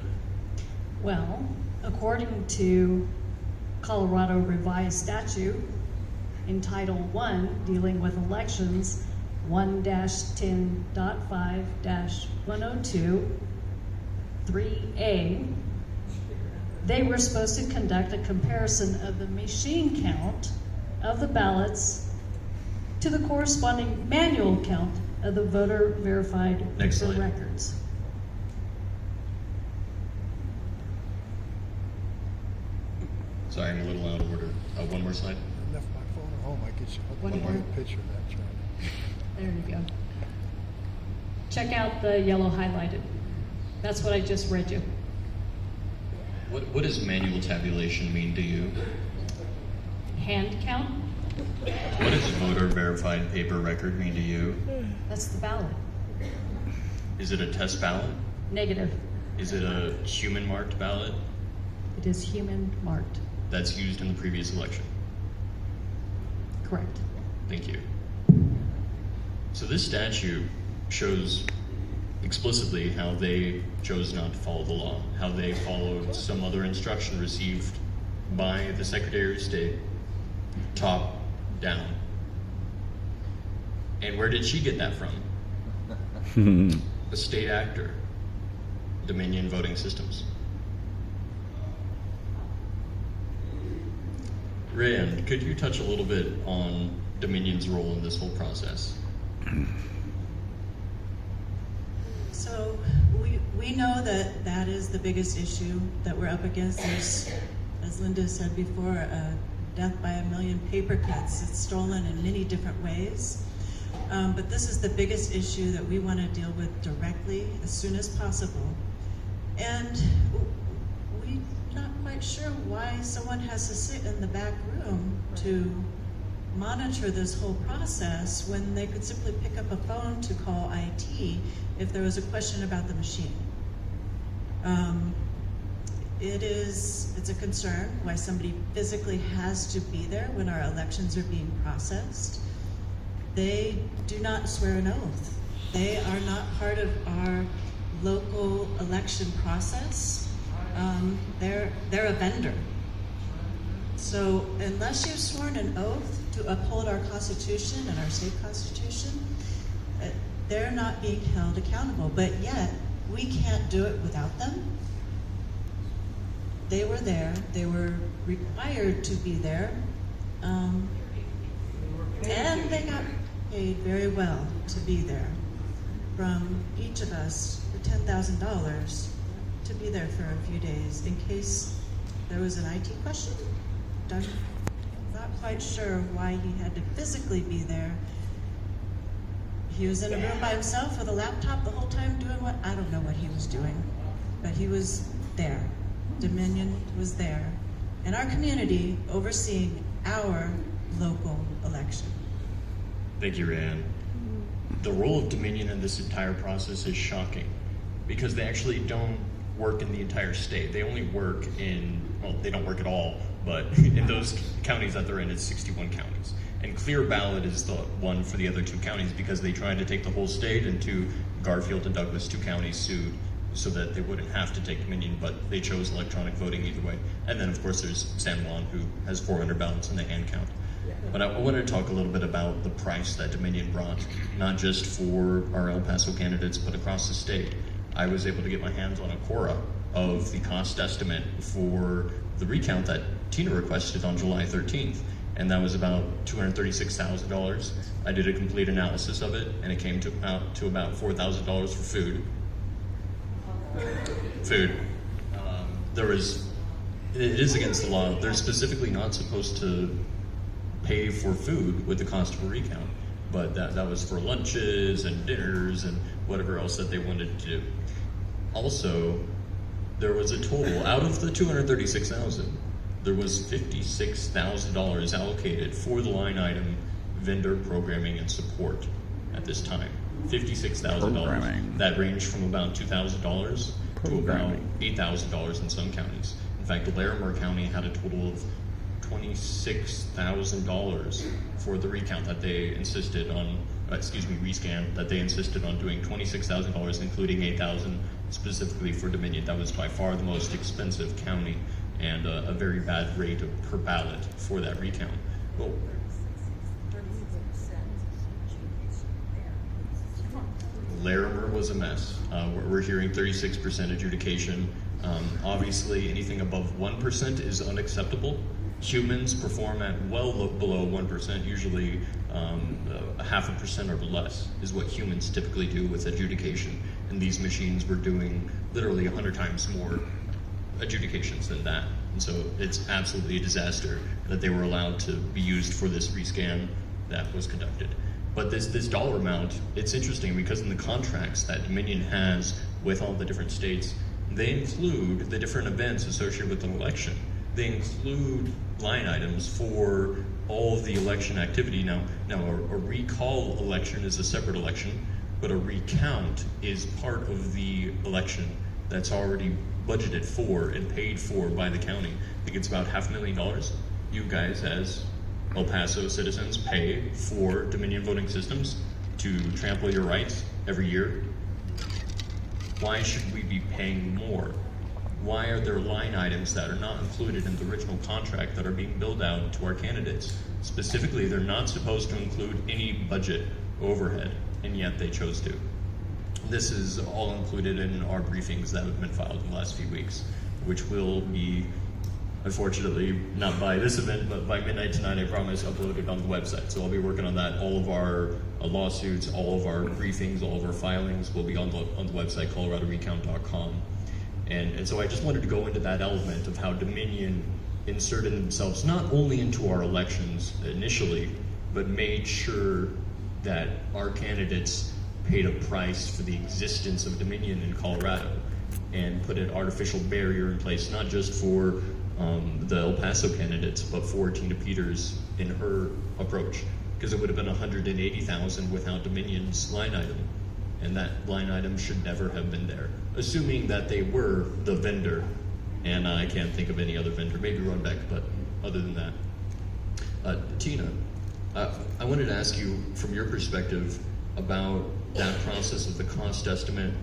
Well, according to Colorado Revised Statute, in Title 1, dealing with elections, 1-10.5-102, 3A, they were supposed to conduct a comparison of the machine count of the ballots to the corresponding manual count of the voter verified records. Sorry, I'm a little out of order. One more slide. I left my phone at home. I could show One a more. picture of that chart. There you go. Check out the yellow highlighted. That's what I just read you. What does manual tabulation mean to you? Hand count, What does voter verified paper record mean to you? that's the ballot. Is it a test ballot? Negative. Is it a human marked ballot It is human marked. that's used in the previous election? Correct. Thank you. So this statute shows explicitly how they chose not to follow the law, how they followed some other instruction received by the Secretary of State, top down. And where did she get that from? A state actor, Dominion Voting Systems. Rand, could you touch a little bit on Dominion's role in this whole process? So we know that that is the biggest issue that we're up against. There's, as Linda said before, death by a million paper cuts. It's stolen in many different ways. But this is the biggest issue that we want to deal with directly as soon as possible. And we're not quite sure why someone has to sit in the back room to monitor this whole process when they could simply pick up a phone to call IT if there was a question about the machine. It's a concern why somebody physically has to be there when our elections are being processed. They do not swear an oath. They are not part of our local election process. They're a vendor. So unless you've sworn an oath to uphold our Constitution and our state Constitution, they're not being held accountable. But yet, we can't do it without them. They were there. They were required to be there. And they got paid very well to be there. From each of us, for $10,000 to be there for a few days in case there was an IT question. I'm not quite sure why he had to physically be there. He was in a room by himself with a laptop the whole time doing what? I don't know what he was doing, but he was there. Dominion was there in our community overseeing our local election. Thank you, Ryan. The role of Dominion in this entire process is shocking because they actually don't work in the entire state. They only work in, well, they don't work at all, but in those counties that they're in, it's 61 counties. And Clear Ballot is the one for the other 2 counties because they tried to take the whole state, and Garfield and Douglas, 2 counties, sued so that they wouldn't have to take Dominion, but they chose electronic voting either way. And then, of course, there's San Juan, who has 400 ballots in the hand count. But I wanted to talk a little bit about the price that Dominion brought, not just for our El Paso candidates, but across the state. I was able to get my hands on a Cora of the cost estimate for the recount that Tina requested on July 13th, and that was about $236,000. I did a complete analysis of it, and it came to about $4,000 for food. It is against the law. They're specifically not supposed to pay for food with the cost of a recount, but that was for lunches and dinners and whatever else that they wanted to do. Also, there was a total, out of the $236,000, there was $56,000 allocated for the line item vendor programming and support at this time. $56,000. That ranged from about $2,000 to about $8,000 in some counties. In fact, Larimer County had a total of $26,000 for the recount that they insisted on, rescan, that they insisted on doing $26,000, including $8,000 specifically for Dominion. That was by far the most expensive county and a very bad rate per ballot for that recount. Well, Larimer was a mess. We're hearing 36% adjudication. Obviously, anything above 1% is unacceptable. Humans perform at well below 1%, usually 0.5% or less is what humans typically do with adjudication. And these machines were doing literally 100 times more adjudications than that. And so it's absolutely a disaster that they were allowed to be used for this rescan that was conducted. But this dollar amount, it's interesting because in the contracts that Dominion has with all the different states, they include the different events associated with an election. They include line items for all of the election activity. Now a recall election is a separate election, but a recount is part of the election that's already budgeted for and paid for by the county. I think it's about $500,000. You guys, as El Paso citizens, pay for Dominion voting systems to trample your rights every year. Why should we be paying more? Why are there line items that are not included in the original contract that are being billed out to our candidates? Specifically, they're not supposed to include any budget overhead, and yet they chose to. This is all included in our briefings that have been filed in the last few weeks, which will be, unfortunately, not by this event, but by midnight tonight, I promise, uploaded on the website. So I'll be working on that. All of our lawsuits, all of our briefings, all of our filings will be on the website, coloradorecount.com. And so I just wanted to go into that element of how Dominion inserted themselves not only into our elections initially, but made sure that our candidates paid a price for the existence of Dominion in Colorado and put an artificial barrier in place, not just for the El Paso candidates, but for Tina Peters in her approach, because it would have been $180,000 without Dominion's line item. and that line item should never have been there, assuming that they were the vendor. And I can't think of any other vendor, maybe Runbeck, but other than that. Tina, I wanted to ask you, from your perspective, about that process of the cost estimate,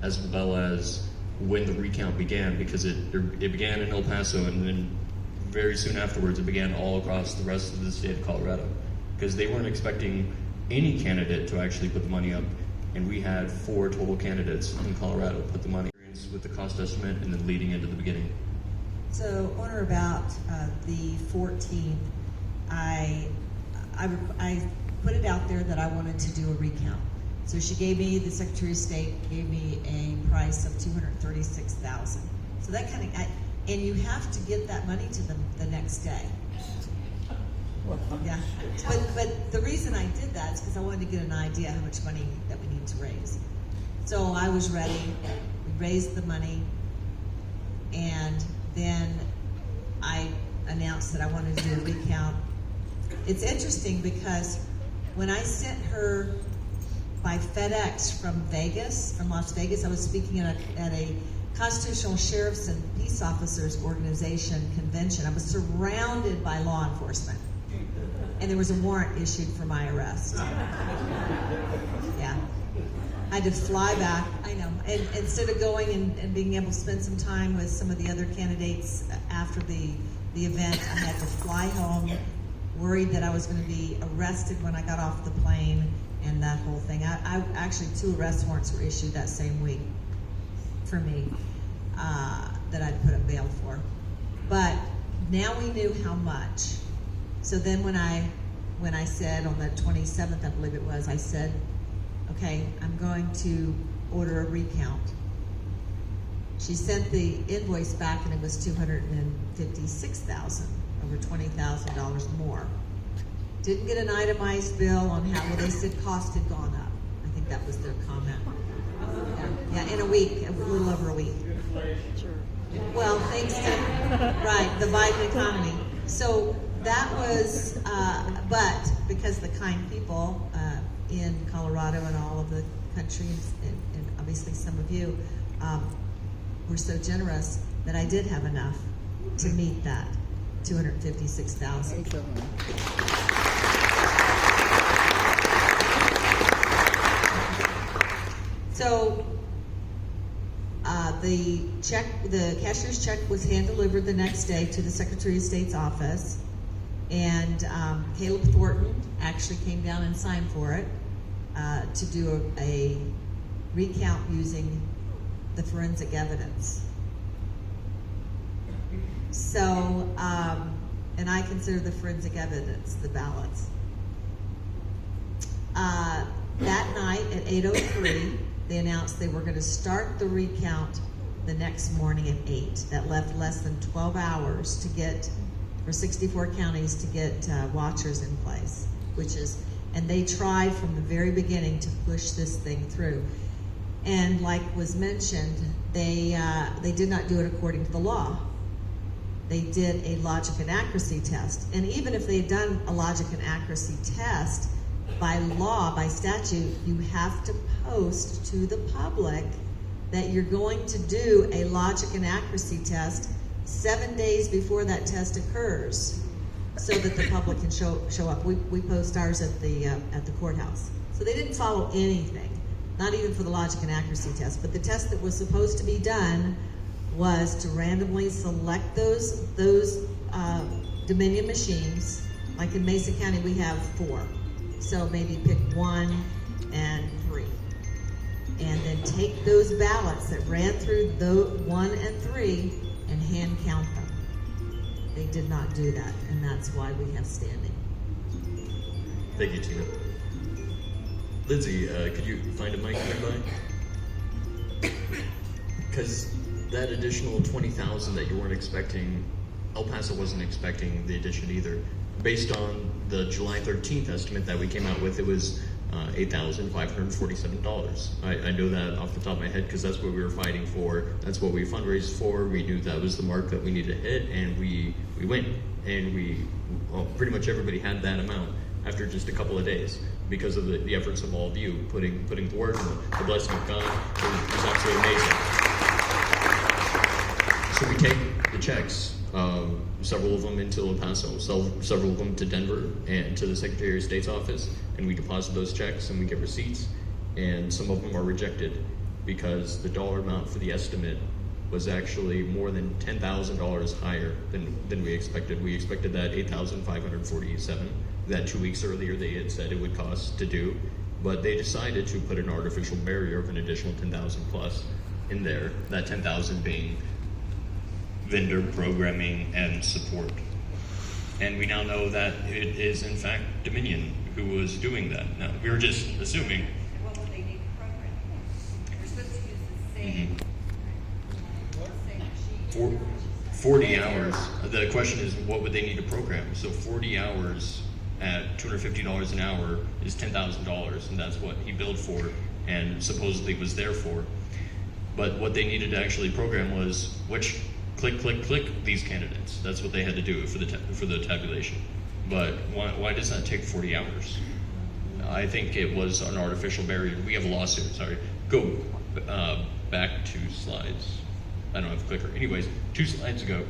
as well as when the recount began, because it began in El Paso, and then very soon afterwards it began all across the rest of the state of Colorado, because they weren't expecting any candidate to actually put the money up, and we had 4 total candidates in Colorado put the money with the cost estimate and then leading into the beginning. So on or about the 14th, I put it out there that I wanted to do a recount. So she gave me, the Secretary of State gave me a price of $236,000. So that kind of, and you have to get that money to them the next day. Yeah, but the reason I did that is because I wanted to get an idea how much money that we need to raise. So I was ready. We raised the money, and then I announced that I wanted to do a recount. It's interesting because when I sent her by FedEx from Las Vegas, I was speaking at a Constitutional Sheriffs and Peace Officers Organization convention. I was surrounded by law enforcement, and there was a warrant issued for my arrest. Yeah. I had to fly back, I know, and instead of going and being able to spend some time with some of the other candidates after the event, I had to fly home, worried that I was going to be arrested when I got off the plane, and that whole thing. I actually, 2 arrest warrants were issued that same week for me that I'd put up bail for. But now we knew how much. So then when I said on the 27th, I believe it was, I said, okay, I'm going to order a recount. She sent the invoice back and it was $256,000, over $20,000 more. Didn't get an itemized bill on how, well, they said cost had gone up. I think that was their comment. Yeah, in a week, a little over a week. Well, thanks to, right, the Biden economy. So that was, but because the kind people in Colorado and all of the country, and obviously some of you, were so generous that I did have enough to meet that $256,000. So the cashier's check was hand delivered the next day to the Secretary of State's office, and Caleb Thornton actually came down and signed for it to do a recount using the forensic evidence. So, and I consider the forensic evidence the ballots. That night at 8:03, they announced they were going to start the recount the next morning at 8. That left less than 12 hours to get, for 64 counties, to get watchers in place, and they tried from the very beginning to push this thing through. And like was mentioned, they did not do it according to the law. They did a logic and accuracy test. And even if they had done a logic and accuracy test, by law, by statute, you have to post to the public that you're going to do a logic and accuracy test 7 days before that test occurs, so that the public can show up. We post ours at the courthouse. So they didn't follow anything, not even for the logic and accuracy test. But the test that was supposed to be done was to randomly select those Dominion machines. Like in Mesa County, we have 4. So maybe pick 1 and 3. And then take those ballots that ran through 1 and 3 and hand count them. They did not do that, and that's why we have standing. Thank you, Tina. Lindsay, could you find a mic nearby? Because that additional 20,000 that you weren't expecting, El Paso wasn't expecting the addition either. Based on the July 13th estimate that we came out with, it was $8,547. I know that off the top of my head because that's what we were fighting for. That's what we fundraised for. We knew that was the mark that we needed to hit, and we went. And pretty much everybody had that amount after just a couple of days, because of the efforts of all of you, putting forward the blessing of God. It was absolutely amazing. So we take the checks, several of them into El Paso, several of them to Denver and to the Secretary of State's office, and we deposit those checks and we get receipts, and some of them are rejected because the dollar amount for the estimate was actually more than $10,000 higher than we expected. We expected that $8,547 that 2 weeks earlier they had said it would cost to do, but they decided to put an artificial barrier of an additional 10,000 plus in there, that 10,000 being vendor programming and support. And we now know that it is in fact Dominion who was doing that. Now, we were just assuming. What would they need to program? We're supposed to use the same, For 40 hours. The question is, what would they need to program? So 40 hours at $250 an hour is $10,000, and that's what he billed for and supposedly was there for. But what they needed to actually program was which click these candidates. That's what they had to do for the tabulation. But why does that take 40 hours? I think it was an artificial barrier. We have a lawsuit. Sorry. Go back 2 slides. I don't have a clicker. Anyways, 2 slides ago,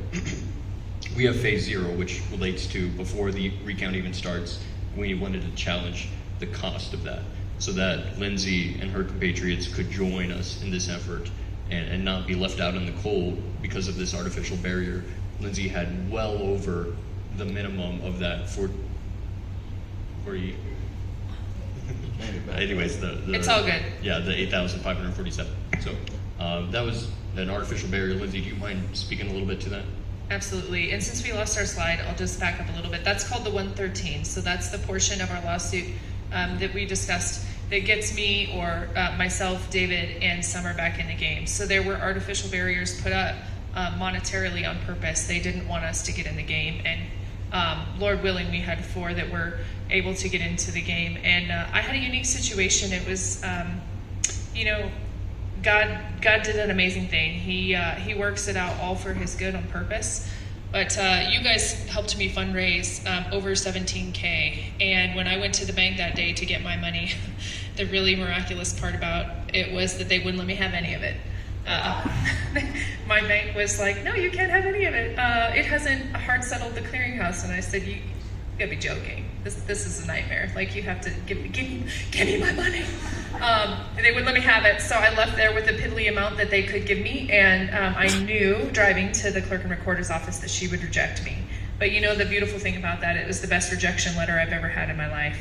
we have phase 0, which relates to before the recount even starts. We wanted to challenge the cost of that so that Lindsay and her compatriots could join us in this effort and not be left out in the cold because of this artificial barrier. Lindsay had well over the minimum of that for you. Anyways, It's all good. Yeah, the 8,547. So that was an artificial barrier. Lindsay, do you mind speaking a little bit to that? Absolutely. And since we lost our slide, I'll just back up a little bit. That's called the 113. So that's the portion of our lawsuit that we discussed that gets me or myself, David, and Summer back in the game. So there were artificial barriers put up monetarily on purpose. They didn't want us to get in the game. And Lord willing, we had 4 that were able to get into the game. And I had a unique situation. It was, God did an amazing thing. He works it out all for his good on purpose. But you guys helped me fundraise over $17K. And when I went to the bank that day to get my money, the really miraculous part about it was that they wouldn't let me have any of it. My bank was like, no, you can't have any of it. It hasn't hard settled the clearinghouse. And I said, you gotta be joking. This is a nightmare. Like, you have to give me my money. They wouldn't let me have it, so I left there with a piddly amount that they could give me, and I knew driving to the clerk and recorder's office that she would reject me. But you know the beautiful thing about that, it was the best rejection letter I've ever had in my life.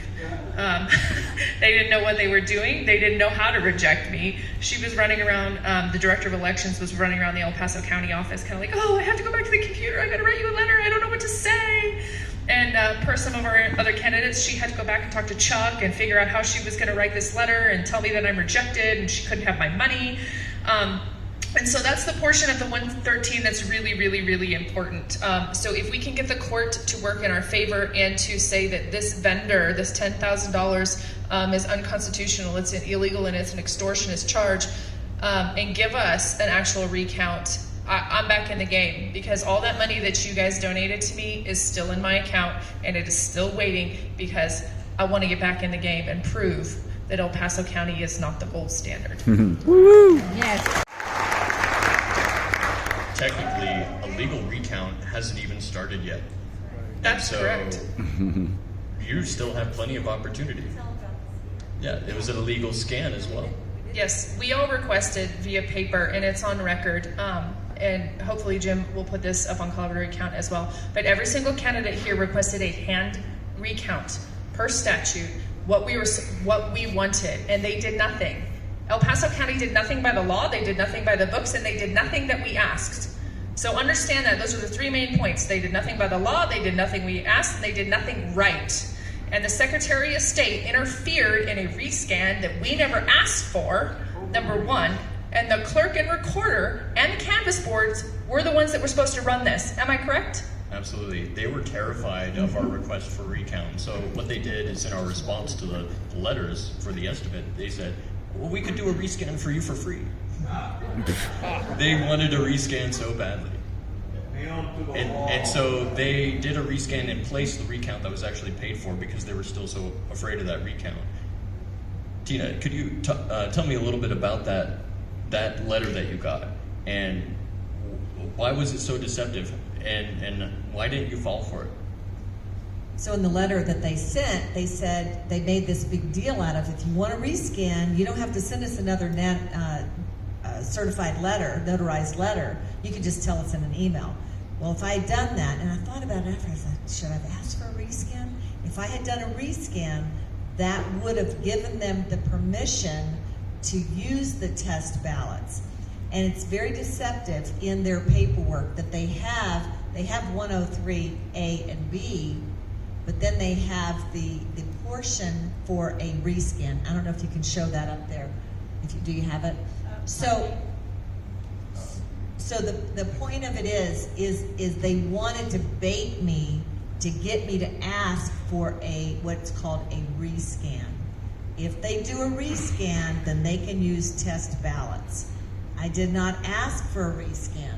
They didn't know what they were doing. They didn't know how to reject me. She was running around, the director of elections was running around the El Paso County office, kind of like, oh, I have to go back to the computer. I gotta write you a letter. I don't know what to say. And per some of our other candidates, she had to go back and talk to Chuck and figure out how she was going to write this letter and tell me that I'm rejected and she couldn't have my money. And so that's the portion of the 113 that's really, really, really important. So if we can get the court to work in our favor and to say that this vendor, this $10,000 is unconstitutional, it's illegal, and it's an extortionist charge, and give us an actual recount, I'm back in the game, because all that money that you guys donated to me is still in my account, and it is still waiting, because I want to get back in the game and prove that El Paso County is not the gold standard. Woo! Yes. Technically, a legal recount hasn't even started yet. That's correct. You still have plenty of opportunity. Yeah, it was an illegal scan as well. Yes, we all requested via paper, and it's on record. And hopefully Jim will put this up on Collaborative Recount as well. But every single candidate here requested a hand recount per statute, what we wanted, and they did nothing. El Paso County did nothing by the law, they did nothing by the books, and they did nothing that we asked. So understand that those are the 3 main points. They did nothing by the law, they did nothing we asked, and they did nothing right. And the Secretary of State interfered in a rescan that we never asked for, number 1. And the clerk and recorder and the canvas boards were the ones that were supposed to run this. Am I correct? Absolutely. They were terrified of our request for recount. So what they did is, in our response to the letters for the estimate, they said, well, we could do a rescan for you for free. They wanted a rescan so badly. And so they did a rescan in place of the recount that was actually paid for, because they were still so afraid of that recount. Tina, could you tell me a little bit about that letter that you got, and why was it so deceptive, and why didn't you fall for it? So in the letter that they sent, they said they made this big deal out of, if you want to rescan, you don't have to send us another certified letter, notarized letter. You can just tell us in an email. Well, if I had done that, and I thought about it after, I thought, should I have asked for a rescan? If I had done a rescan, that would have given them the permission to use the test ballots. And it's very deceptive in their paperwork that they have 103A and B, but then they have the portion for a rescan. I don't know if you can show that up there. Do you have it? So the point of it is they wanted to bait me to get me to ask for what's called a rescan. If they do a rescan, then they can use test ballots. I did not ask for a rescan.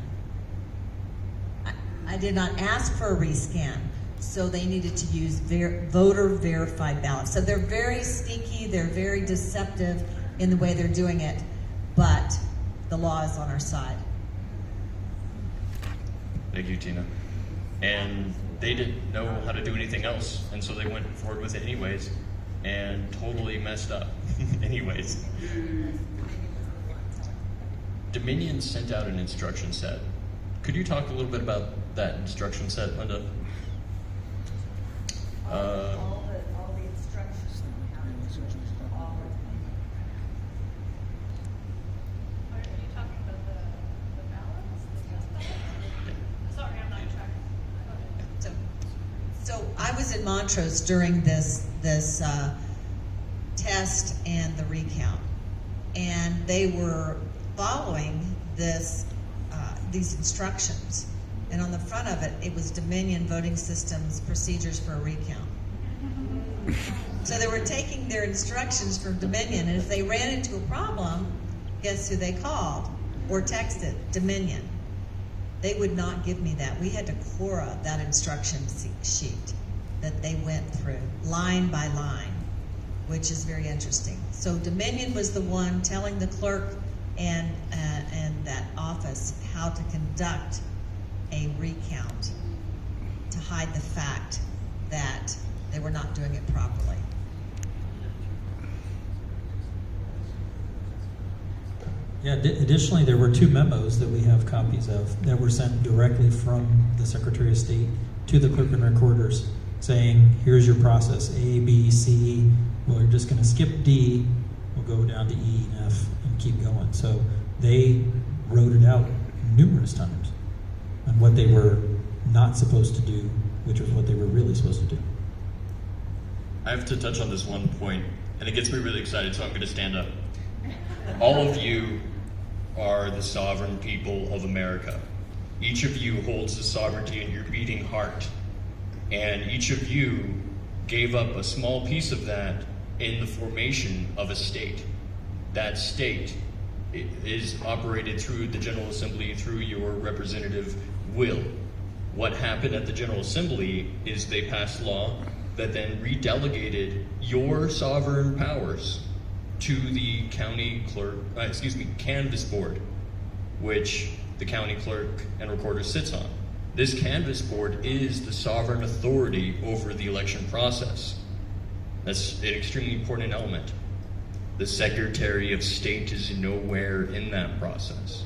I did not ask for a rescan, so they needed to use voter verified ballots. So they're very sneaky, they're very deceptive in the way they're doing it, but the law is on our side. Thank you, Tina. And they didn't know how to do anything else, and so they went forward with it anyways, and totally messed up anyways. Dominion sent out an instruction set. Could you talk a little bit about that instruction set, Linda? All the instructions. Are you talking about the ballots? The test ballots? Sorry, I'm not tracking. So I was in Montrose during this test and the recount, and they were following these instructions. And on the front of it, it was Dominion Voting Systems Procedures for a Recount. So they were taking their instructions from Dominion, and if they ran into a problem, guess who they called or texted? Dominion. They would not give me that. We had to Quora that instruction sheet that they went through, line by line, which is very interesting. So Dominion was the one telling the clerk and that office how to conduct a recount to hide the fact that they were not doing it properly. Yeah, additionally, there were 2 memos that we have copies of that were sent directly from the Secretary of State to the clerk and recorders saying, here's your process, A, B, C, well, we're just going to skip D, we'll go down to E and F and keep going. So they wrote it out numerous times on what they were not supposed to do, which was what they were really supposed to do. I have to touch on this one point, and it gets me really excited, so I'm going to stand up. All of you are the sovereign people of America. Each of you holds the sovereignty in your beating heart, and each of you gave up a small piece of that in the formation of a state. That state is operated through the General Assembly, through your representative will. What happened at the General Assembly is they passed law that then redelegated your sovereign powers to the county clerk, canvass board, which the county clerk and recorder sits on. This canvass board is the sovereign authority over the election process. That's an extremely important element. The Secretary of State is nowhere in that process.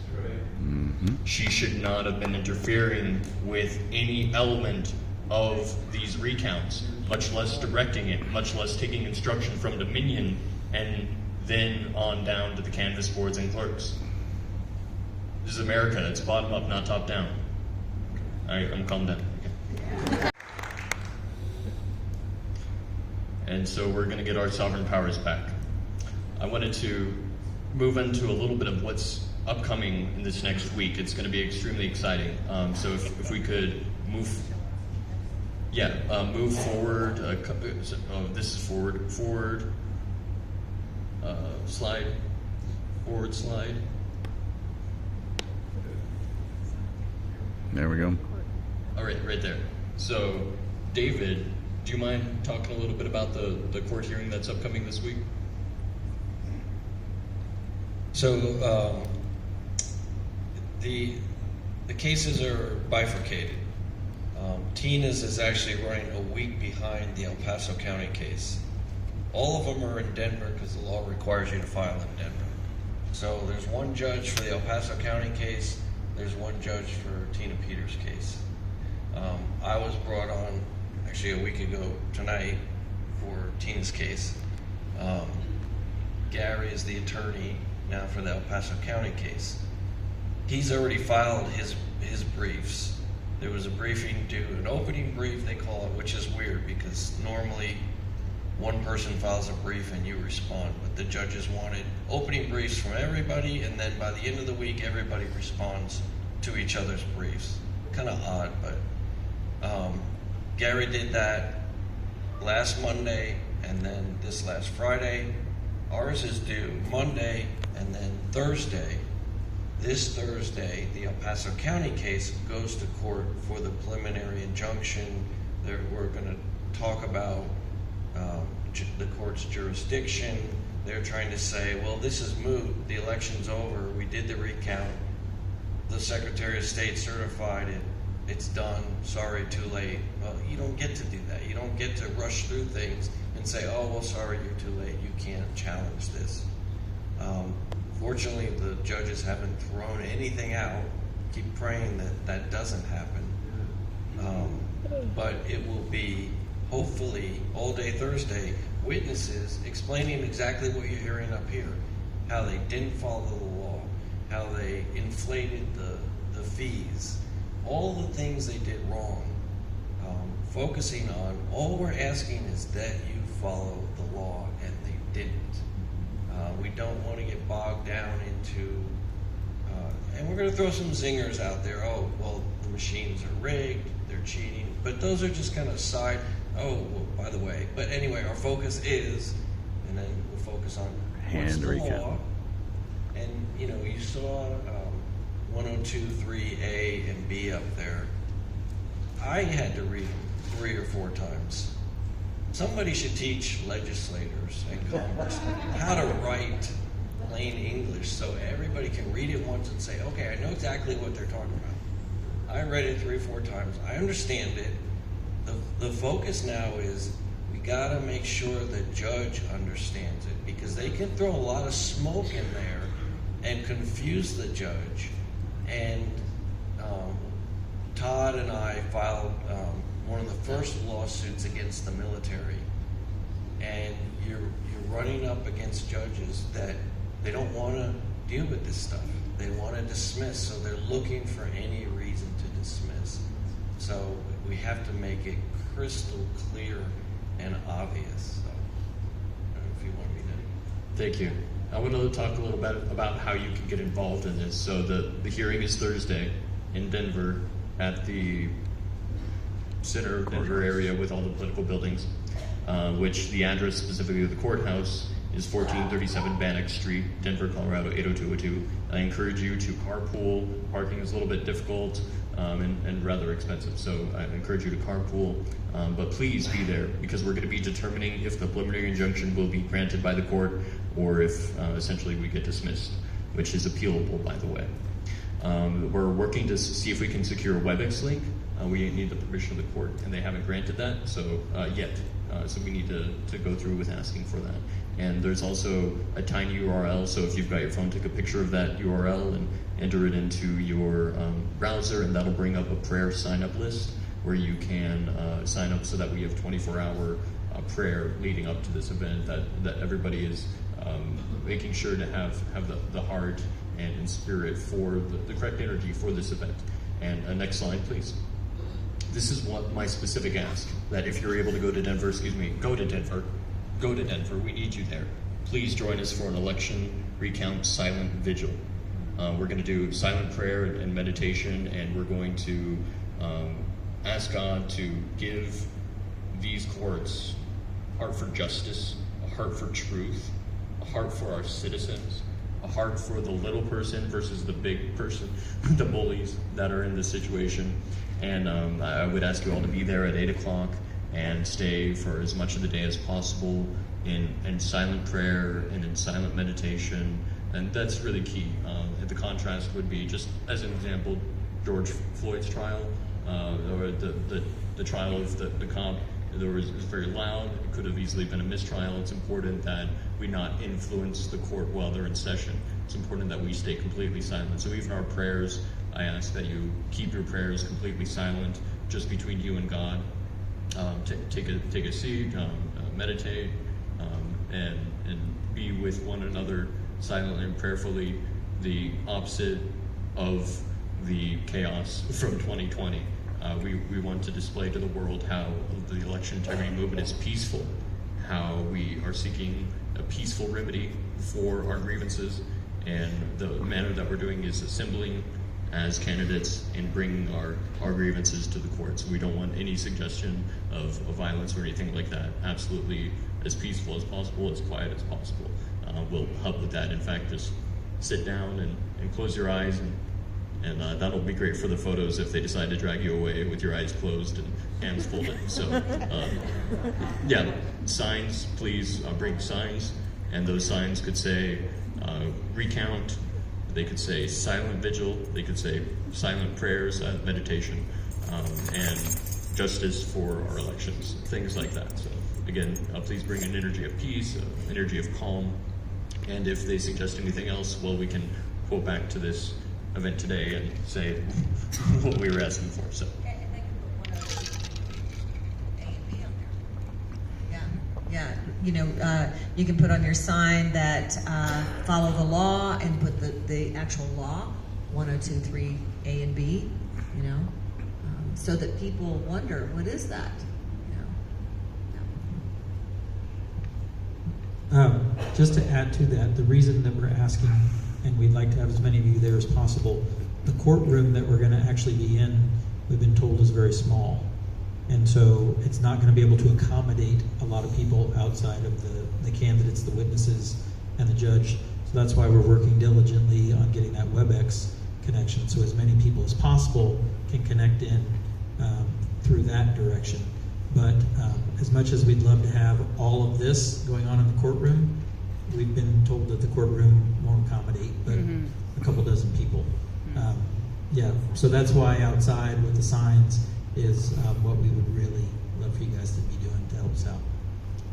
She should not have been interfering with any element of these recounts, much less directing it, much less taking instruction from Dominion and then on down to the canvass boards and clerks. This is America. It's bottom up, not top down. All right, I'm calm down. Okay. And so we're going to get our sovereign powers back. I wanted to move into a little bit of what's upcoming in this next week. It's going to be extremely exciting. So if we could move forward. This is forward. Slide. Forward slide. There we go. All right, right there. So, David, do you mind talking a little bit about the court hearing that's upcoming this week? So the cases are bifurcated. Tina's is actually running a week behind the El Paso County case. All of them are in Denver because the law requires you to file in Denver. So there's one judge for the El Paso County case, there's one judge for Tina Peters' case. I was brought on actually a week ago tonight for Tina's case. Gary is the attorney now for the El Paso County case. He's already filed his briefs. There was a briefing due, an opening brief they call it, which is weird because normally one person files a brief and you respond, but the judges wanted opening briefs from everybody, and then by the end of the week everybody responds to each other's briefs. Kind of odd, but Gary did that last Monday and then this last Friday. Ours is due Monday and then Thursday. This Thursday, the El Paso County case goes to court for the preliminary injunction. We're going to talk about the court's jurisdiction. They're trying to say, well, this is moot. The election's over. We did the recount. The Secretary of State certified it. It's done. Sorry, too late. Well, you don't get to do that. You don't get to rush through things and say, oh, well, sorry, you're too late. You can't challenge this. Fortunately, the judges haven't thrown anything out. Keep praying that that doesn't happen. But it will be, hopefully, all day Thursday, witnesses explaining exactly what you're hearing up here. How they didn't follow the law, how they inflated the fees, all the things they did wrong. Focusing on, all we're asking is that you follow the law, and they didn't. We don't want to get bogged down into, and we're going to throw some zingers out there. Oh, well, the machines are rigged, they're cheating, but those are just kind of side, oh, well, by the way. But anyway, our focus is, and then we'll focus on what's the law. And, you know, you saw 102.3A and B up there. I had to read them 3 or 4 times. Somebody should teach legislators and Congress how to write plain English so everybody can read it once and say, okay, I know exactly what they're talking about. I read it 3 or 4 times. I understand it. The focus now is we got to make sure the judge understands it, because they can throw a lot of smoke in there and confuse the judge. And Todd and I filed one of the first lawsuits against the military, and you're running up against judges that they don't want to deal with this stuff. They want to dismiss, so they're looking for any reason to dismiss. So we have to make it crystal clear and obvious. So I don't know if you want me to. Thank you. I want to talk a little bit about how you can get involved in this. So the hearing is Thursday in Denver at the center of Denver area with all the political buildings, which the address specifically of the courthouse is 1437 Bannock Street, Denver, Colorado 80202. I encourage you to carpool. Parking is a little bit difficult and rather expensive, so I encourage you to carpool, but please be there, because we're going to be determining if the preliminary injunction will be granted by the court or if essentially we get dismissed, which is appealable, by the way. We're working to see if we can secure a WebEx link. We need the permission of the court, and they haven't granted that yet. So we need to go through with asking for that. And there's also a tiny URL, so if you've got your phone, take a picture of that URL and enter it into your browser, and that'll bring up a prayer sign-up list where you can sign up so that we have 24-hour prayer leading up to this event, that everybody is making sure to have the heart and spirit for the correct energy for this event. And next slide, please. This is what my specific ask, that if you're able to go to Denver, go to Denver, we need you there. Please join us for an election recount silent vigil. We're going to do silent prayer and meditation, and we're going to ask God to give these courts a heart for justice, a heart for truth, a heart for our citizens, a heart for the little person versus the big person, the bullies that are in this situation. And I would ask you all to be there at 8 o'clock and stay for as much of the day as possible in silent prayer and in silent meditation, And that's really key. The contrast would be, just as an example, George Floyd's trial, or the trial of the cop. It was very loud. It could have easily been a mistrial. It's important that we not influence the court while they're in session. It's important that we stay completely silent. So even our prayers, I ask that you keep your prayers completely silent, just between you and God. Take a seat, meditate, and be with one another silently and prayerfully. The opposite of the chaos from 2020. We want to display to the world how the election integrity movement is peaceful, how we are seeking a peaceful remedy for our grievances, and the manner that we're doing is assembling as candidates and bringing our grievances to the courts. We don't want any suggestion of violence or anything like that. Absolutely as peaceful as possible, as quiet as possible. We'll help with that. In fact, just sit down and close your eyes, and that'll be great for the photos if they decide to drag you away with your eyes closed and hands folded. So, yeah, signs, please bring signs, and those signs could say recount, they could say silent vigil, they could say silent prayers, meditation, and justice for our elections, things like that. So, again, please bring an energy of peace, an energy of calm, and if they suggest anything else, well, we can quote back to this event today and say what we were asking for. So. And they can put one of A and B on there. Yeah. You know, you can put on your sign that follow the law, and put the actual law, 1023 A and B. You know, so that people wonder, what is that? Just to add to that, the reason that we're asking, and we'd like to have as many of you there as possible, the courtroom that we're going to actually be in, we've been told, is very small. And so it's not going to be able to accommodate a lot of people outside of the candidates, the witnesses, and the judge. So that's why we're working diligently on getting that WebEx connection, so as many people as possible can connect in through that direction. But as much as we'd love to have all of this going on in the courtroom, we've been told that the courtroom won't accommodate but a couple dozen people. Yeah, so that's why outside with the signs is what we would really love for you guys to be doing to help us out.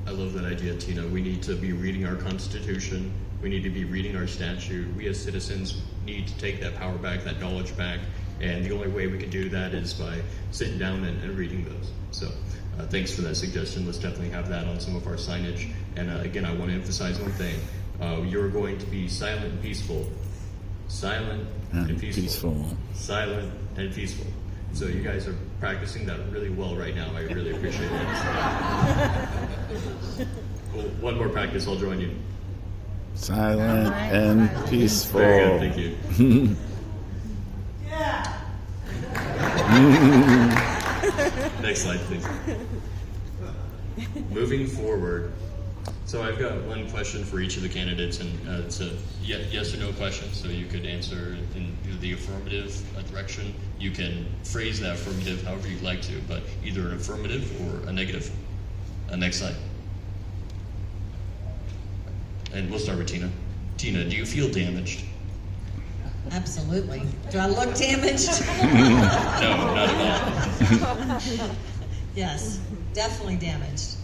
I love that idea, Tina. We need to be reading our Constitution. We need to be reading our statute. We as citizens need to take that power back, that knowledge back, and the only way we can do that is by sitting down and reading those. So thanks for that suggestion. Let's definitely have that on some of our signage. And again, I want to emphasize one thing. You're going to be silent and peaceful. Silent and peaceful. Silent and peaceful. So you guys are practicing that really well right now. I really appreciate it. Well, one more practice, I'll join you. Silent and peaceful. Very good, thank you. Next slide, please. Moving forward, so I've got one question for each of the candidates, and it's a yes or no question, so you could answer in the affirmative direction. You can phrase that affirmative however you'd like to, but either an affirmative or a negative. Next slide. And we'll start with Tina. Tina, do you feel damaged? Absolutely. Do I look damaged? No, not at all. Yes, definitely damaged.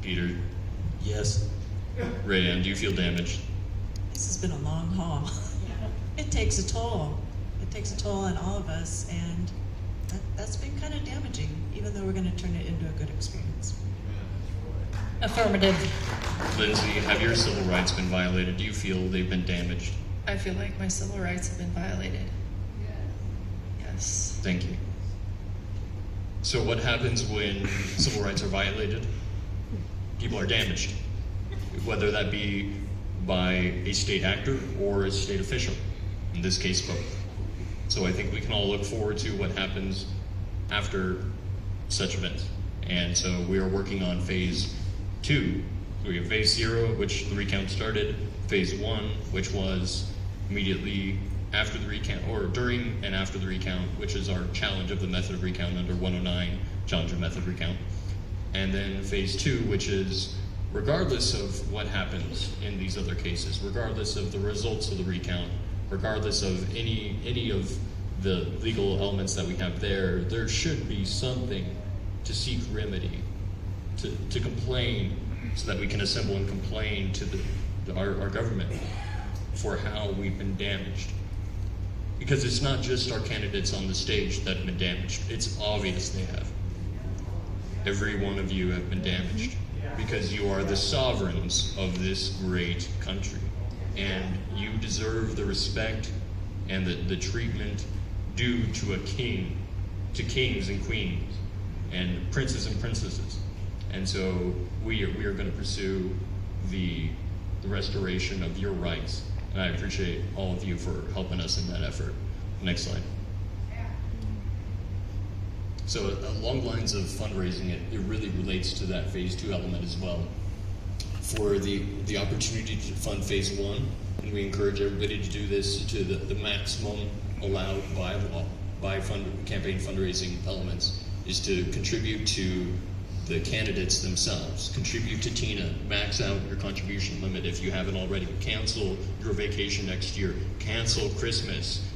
Peter, Yes. Rayanne, do you feel damaged? This has been a long haul. It takes a toll. It takes a toll on all of us, and that's been kind of damaging, even though we're going to turn it into a good experience. Affirmative. Lindsay, have your civil rights been violated? Do you feel they've been damaged? I feel like my civil rights have been violated. Yes. Thank you. So what happens when civil rights are violated? People are damaged, whether that be by a state actor or a state official, in this case both. So I think we can all look forward to what happens after such events. And so we are working on phase 2. So we have phase 0, which the recount started, phase 1, which was immediately after the recount, or during and after the recount, which is our challenge of the method of recount under 109, challenge of method recount. And then phase 2, which is regardless of what happens in these other cases, regardless of the results of the recount, regardless of any of the legal elements that we have there should be something to seek remedy, to complain, so that we can assemble and complain to our government for how we've been damaged. Because it's not just our candidates on the stage that have been damaged. It's obvious they have. Every one of you have been damaged because you are the sovereigns of this great country. And you deserve the respect and the treatment due to a king, to kings and queens, and princes and princesses. And so we are going to pursue the restoration of your rights. And I appreciate all of you for helping us in that effort. Next slide. So along the lines of fundraising, it really relates to that phase 2 element as well. For the opportunity to fund phase 1, and we encourage everybody to do this to the maximum allowed by law, by campaign fundraising elements, is to contribute to the candidates themselves. Contribute to TINA. Max out your contribution limit if you haven't already. Cancel your vacation next year. Cancel Christmas.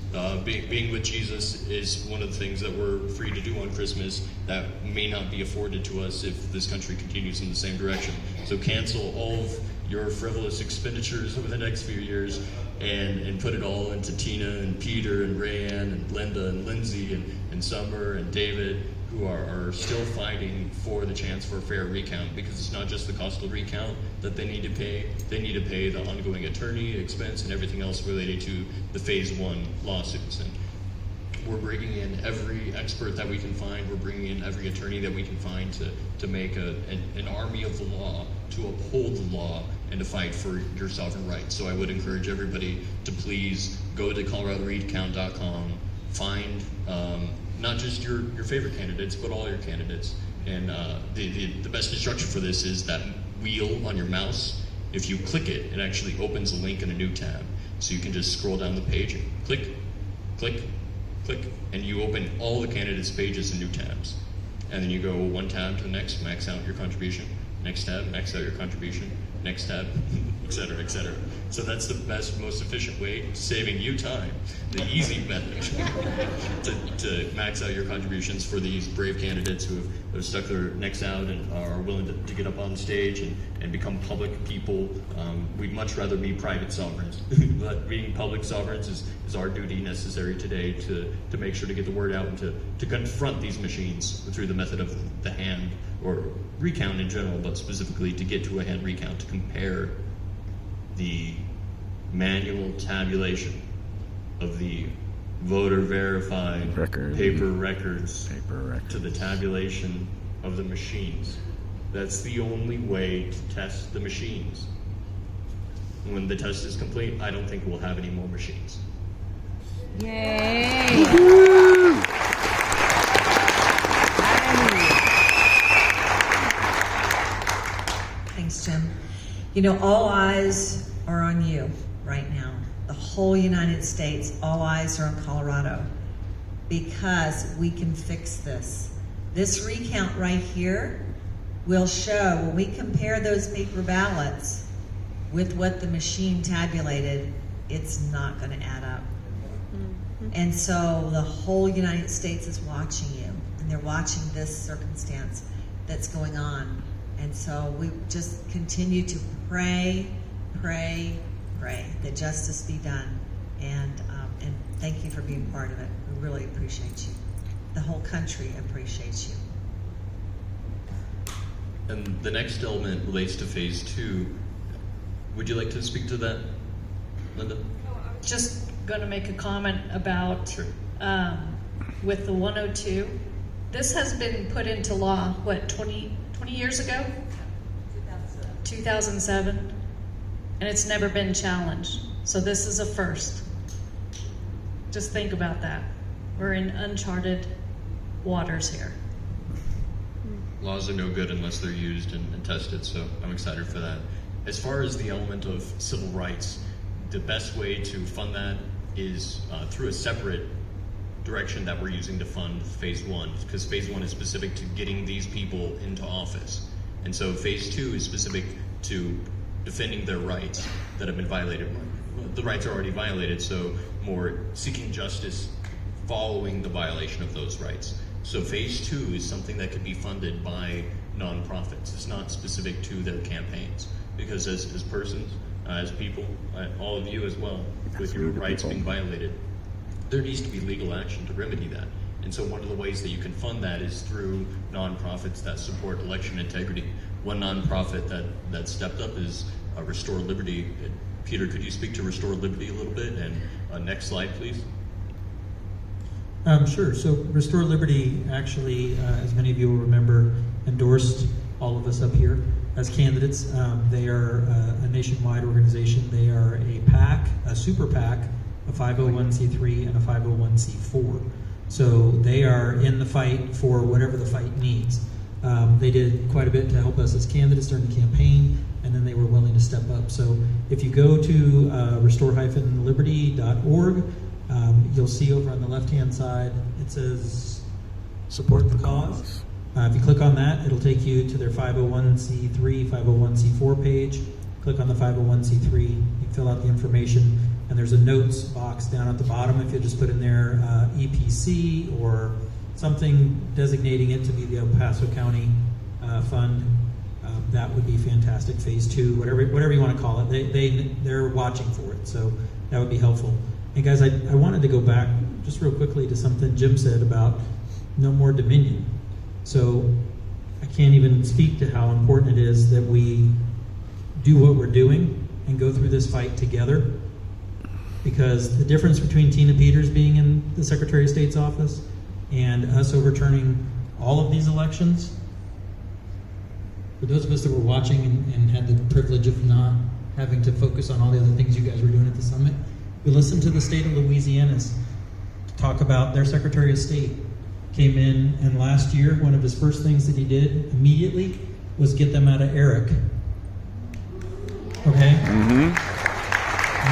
Being with Jesus is one of the things that we're free to do on Christmas that may not be afforded to us if this country continues in the same direction. So cancel all of your frivolous expenditures over the next few years and put it all into Tina and Peter and Rayanne and Linda and Lindsay and Summer and David, who are still fighting for the chance for a fair recount, because it's not just the cost of the recount that they need to pay the ongoing attorney expense and everything else related to the phase 1 lawsuits. And we're bringing in every expert that we can find, we're bringing in every attorney that we can find to make an army of the law, to uphold the law and to fight for your sovereign rights. So I would encourage everybody to please go to coloradorecount.com, find not just your favorite candidates, but all your candidates. And the best instruction for this is that wheel on your mouse. If you click it, it actually opens a link in a new tab. So you can just scroll down the page and click, click, click, and you open all the candidates' pages in new tabs. And then you go one tab to the next, max out your contribution. Next tab, max out your contribution. Next tab, et cetera, et cetera. So that's the best, most efficient way, saving you time, the easy method to max out your contributions for these brave candidates who have stuck their necks out and are willing to get up on stage and become public people. We'd much rather be private sovereigns, but being public sovereigns is our duty necessary today to make sure to get the word out and to confront these machines through the method of the hand, or recount in general, but specifically to get to a hand recount, to compare the manual tabulation of the voter verified paper records to the tabulation of the machines. That's the only way to test the machines. When the test is complete, I don't think we'll have any more machines. Yay! Thanks, Jim. You know, all eyes are on you right now. The whole United States, all eyes are on Colorado, because we can fix this. This recount right here will show, when we compare those paper ballots with what the machine tabulated, it's not going to add up. And so the whole United States is watching you, and they're watching this circumstance that's going on. And so we just continue to pray that justice be done. And thank you for being part of it. We really appreciate you. The whole country appreciates you. And the next element relates to phase 2. Would you like to speak to that, Linda? Just going to make a comment about Sure. with the 102. This has been put into law, what, 20 years ago? 2007. And it's never been challenged. So this is a first. Just think about that. We're in uncharted waters here. Laws are no good unless they're used and tested, so I'm excited for that. As far as the element of civil rights, the best way to fund that is through a separate direction that we're using to fund phase 1, because phase 1 is specific to getting these people into office. And so phase 2 is specific to defending their rights that have been violated. The rights are already violated, so more seeking justice following the violation of those rights. So phase 2 is something that could be funded by nonprofits. It's not specific to their campaigns, because as persons, as people, all of you as well, with your rights being violated, there needs to be legal action to remedy that. And so one of the ways that you can fund that is through nonprofits that support election integrity. One nonprofit that stepped up is Restore Liberty. Peter, could you speak to Restore Liberty a little bit? And next slide, please. Sure. So Restore Liberty actually, as many of you will remember, endorsed all of us up here as candidates. They are a nationwide organization. They are a PAC, a super PAC, a 501c3, and a 501c4. So they are in the fight for whatever the fight needs. They did quite a bit to help us as candidates during the campaign, and then they were willing to step up. So if you go to restore-liberty.org, you'll see over on the left-hand side, it says Support the cause. If you click on that, it'll take you to their 501c3, 501c4 page. Click on the 501c3, you fill out the information, and there's a notes box down at the bottom. If you just put in there EPC or something designating it to be the El Paso County fund, that would be fantastic. Phase 2, whatever you want to call it. They're watching for it, so that would be helpful. And guys, I wanted to go back just real quickly to something Jim said about no more Dominion. So I can't even speak to how important it is that we do what we're doing and go through this fight together, because the difference between Tina Peters being in the Secretary of State's office and us overturning all of these elections, for those of us that were watching and had the privilege of not having to focus on all the other things you guys were doing at the summit, we listened to the state of Louisiana's talk about their Secretary of State came in, and last year one of his first things that he did immediately was get them out of ERIC. Okay? Mm-hmm.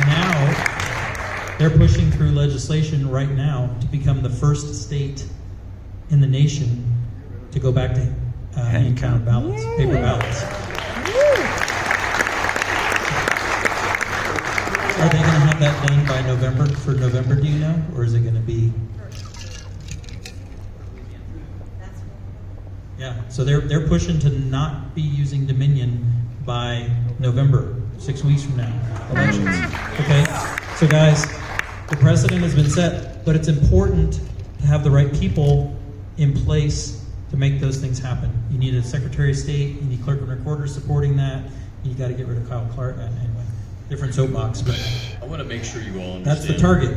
Now they're pushing through legislation right now to become the first state in the nation to go back to hand count ballots, paper ballots. Are they going to have that done by November? For November, do you know, or is it going to be? Yeah. So they're pushing to not be using Dominion by November, 6 weeks from now. Elections. Okay. So guys, the precedent has been set, but it's important to have the right people in place to make those things happen. You need a Secretary of State, you need clerk and recorder supporting that, and you got to get rid of Kyle Clark. Anyway, different soapbox, but I want to make sure you all understand that's the target.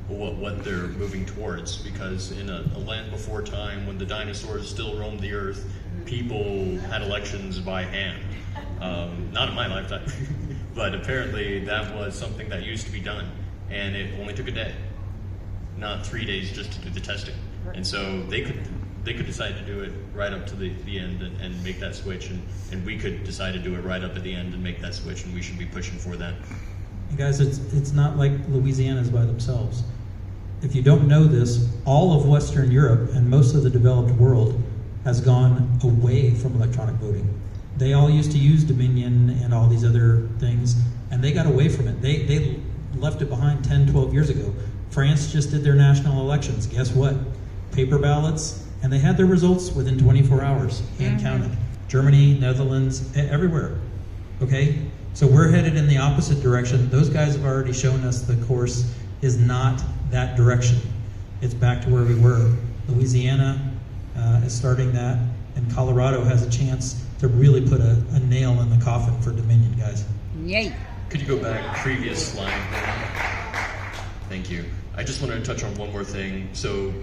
What they're moving towards, because in a land before time, when the dinosaurs still roamed the earth, people had elections by hand. Not in my lifetime, but apparently that was something that used to be done, and it only took a day, not 3 days just to do the testing. And so they could decide to do it right up to the end and make that switch, and we could decide to do it right up at the end and make that switch, and we should be pushing for that. You guys, it's not like Louisiana's by themselves. If you don't know this, all of Western Europe and most of the developed world has gone away from electronic voting. They all used to use Dominion and all these other things, and they got away from it. They left it behind 10, 12 years ago. France just did their national elections. Guess what? Paper ballots, and they had their results within 24 hours, hand counted. Germany, Netherlands, everywhere. Okay? So we're headed in the opposite direction. Those guys have already shown us the course is not that direction. It's back to where we were. Louisiana is starting that, and Colorado has a chance to really put a nail in the coffin for Dominion, guys. Yay. Could you go back, previous slide? Thank you. I just wanted to touch on one more thing. So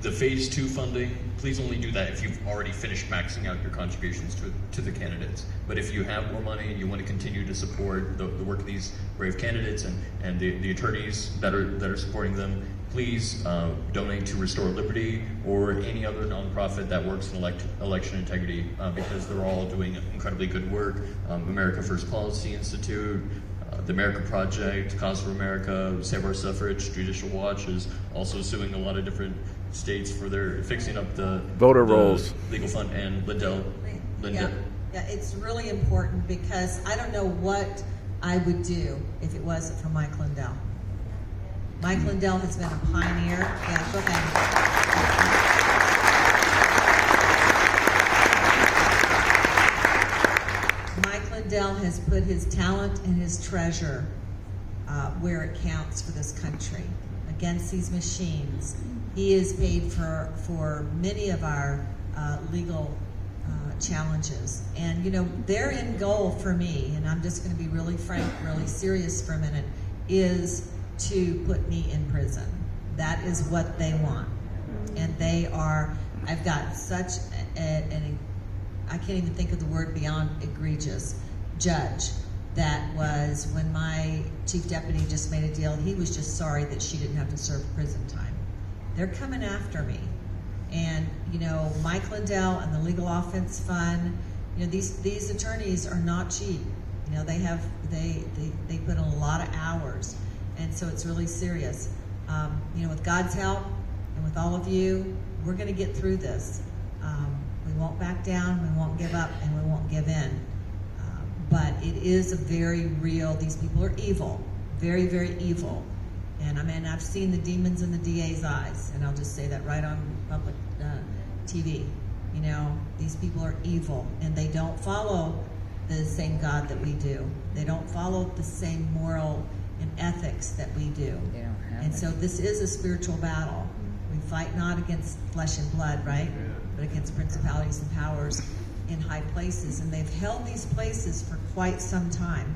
the phase 2 funding, please only do that if you've already finished maxing out your contributions to the candidates. But if you have more money and you want to continue to support the work of these brave candidates and the attorneys that are supporting them, please donate to Restore Liberty or any other nonprofit that works in election integrity, because they're all doing incredibly good work. America First Policy Institute, the America Project, Cause for America, Save Our Suffrage, Judicial Watch is also suing a lot of different states for their fixing up the Voter rolls. legal fund, and Linda Yeah, it's really important because I don't know what I would do if it wasn't for Mike Lindell. Mike Lindell has been a pioneer. Yeah, go ahead. Mike Lindell has put his talent and his treasure where it counts for this country, against these machines. He is paid for many of our legal challenges. And, you know, their end goal for me, and I'm just going to be really frank, really serious for a minute, is to put me in prison. That is what they want. And they are, I've got such I can't even think of the word beyond egregious, judge that was, when my chief deputy just made a deal, he was just sorry that she didn't have to serve prison time. They're coming after me. And, you know, Mike Lindell and the Legal Offense Fund, you know, these attorneys are not cheap. You know, they put in a lot of hours. And so it's really serious. You know, with God's help and with all of you, we're going to get through this. We won't back down, we won't give up, and we won't give in. But it is a very real, these people are evil, very, very evil. And I mean, I've seen the demons in the DA's eyes, and I'll just say that right on public TV. You know, these people are evil, and they don't follow the same God that we do. They don't follow the same moral and ethics that we do. And so this is a spiritual battle. We fight not against flesh and blood, right? But against principalities and powers in high places. And they've held these places for quite some time.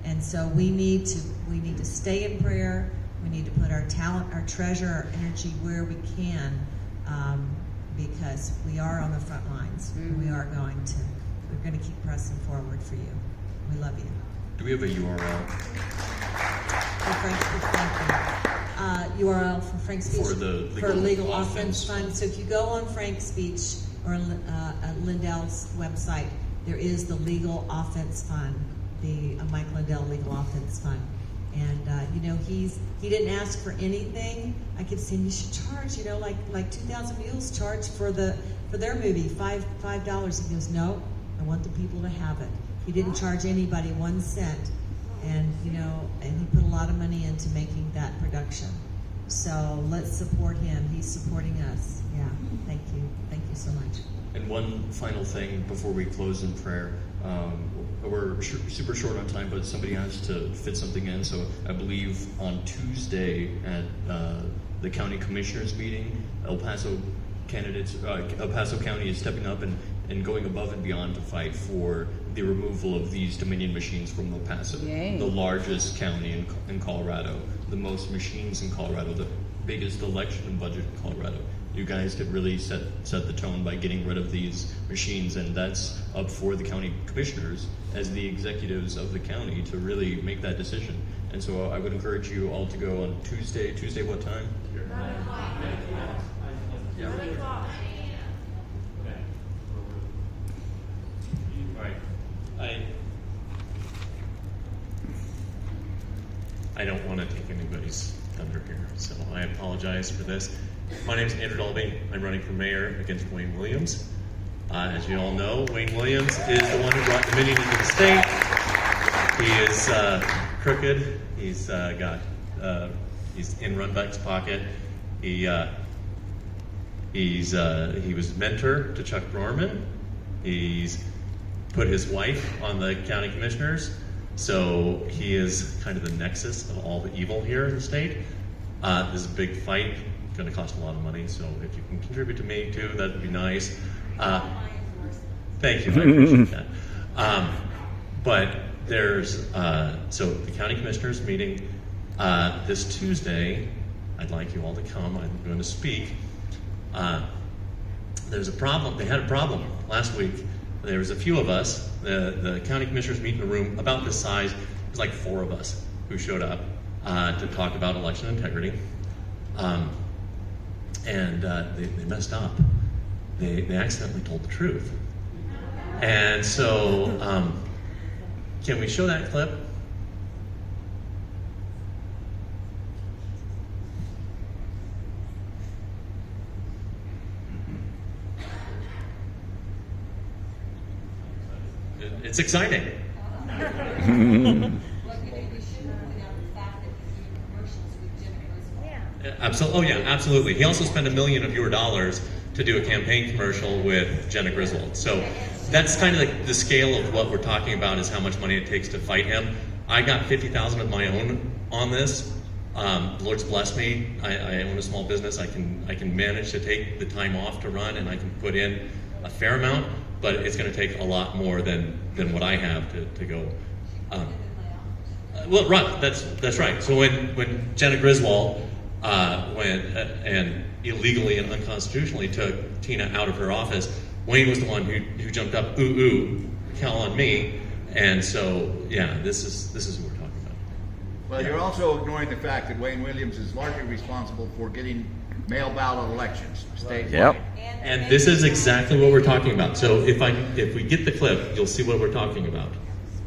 And so we need to stay in prayer. We need to put our talent, our treasure, our energy where we can, because we are on the front lines. We're going to keep pressing forward for you. We love you. Do we have a URL? URL for Frank's Speech For the Legal Offense Fund. So if you go on Frank's Speech or Lindell's website, there is the Legal Offense Fund, the Mike Lindell Legal Offense Fund. And you know, he didn't ask for anything. I kept saying, you should charge, you know, like 2,000 Mules charged for their movie, $5. He goes, no, I want the people to have it. He didn't charge anybody 1 cent. And, you know, and he put a lot of money into making that production. So let's support him. He's supporting us. Yeah, thank you. Thank you so much. And one final thing before we close in prayer. We're super short on time, but somebody has to fit something in. So I believe on Tuesday at the county commissioners meeting, El Paso County is stepping up and going above and beyond to fight for the removal of these Dominion machines from El Paso, the largest county in Colorado, the most machines in Colorado, the biggest election budget in Colorado. You guys could really set the tone by getting rid of these machines, and that's up for the county commissioners as the executives of the county to really make that decision. And so I would encourage you all to go on Tuesday. Tuesday, what time? 9 o'clock. Yeah. 9 o'clock. All right. I don't want to take anybody's thunder here, so I apologize for this. My name is Andrew Dolby. I'm running for mayor against Wayne Williams. As you all know, Wayne Williams is the one who brought Dominion into the state. He is crooked. He's in Runback's pocket. He was mentor to Chuck Brorman. He's put his wife on the county commissioners. So he is kind of the nexus of all the evil here in the state. This is a big fight. It's going to cost a lot of money. So if you can contribute to me too, that would be nice. Thank you. I appreciate that. But there's, so the county commissioners meeting this Tuesday. I'd like you all to come. I'm going to speak. There's a problem. They had a problem last week. There was a few of us. The county commissioners meet in a room about this size. There's like 4 of us who showed up to talk about election integrity. And they messed up. They accidentally told the truth. And so, can we show that clip? it's exciting. Absolutely. Oh yeah, absolutely. He also spent $1 million of your dollars to do a campaign commercial with Jenna Griswold. So that's kind of the scale of what we're talking about, is how much money it takes to fight him. I got $50,000 of my own on this. The Lord's blessed me. I own a small business. I can manage to take the time off to run, and I can put in a fair amount, but it's going to take a lot more than what I have to go. Well, right. That's right. So when Jenna Griswold went and illegally and unconstitutionally took Tina out of her office, Wayne was the one who jumped up, ooh, call on me, and so yeah, this is who we're talking about. Well, you're also ignoring the fact that Wayne Williams is largely responsible for getting mail ballot elections statewide. Yep. And this is exactly what we're talking about. So if we get the clip, you'll see what we're talking about.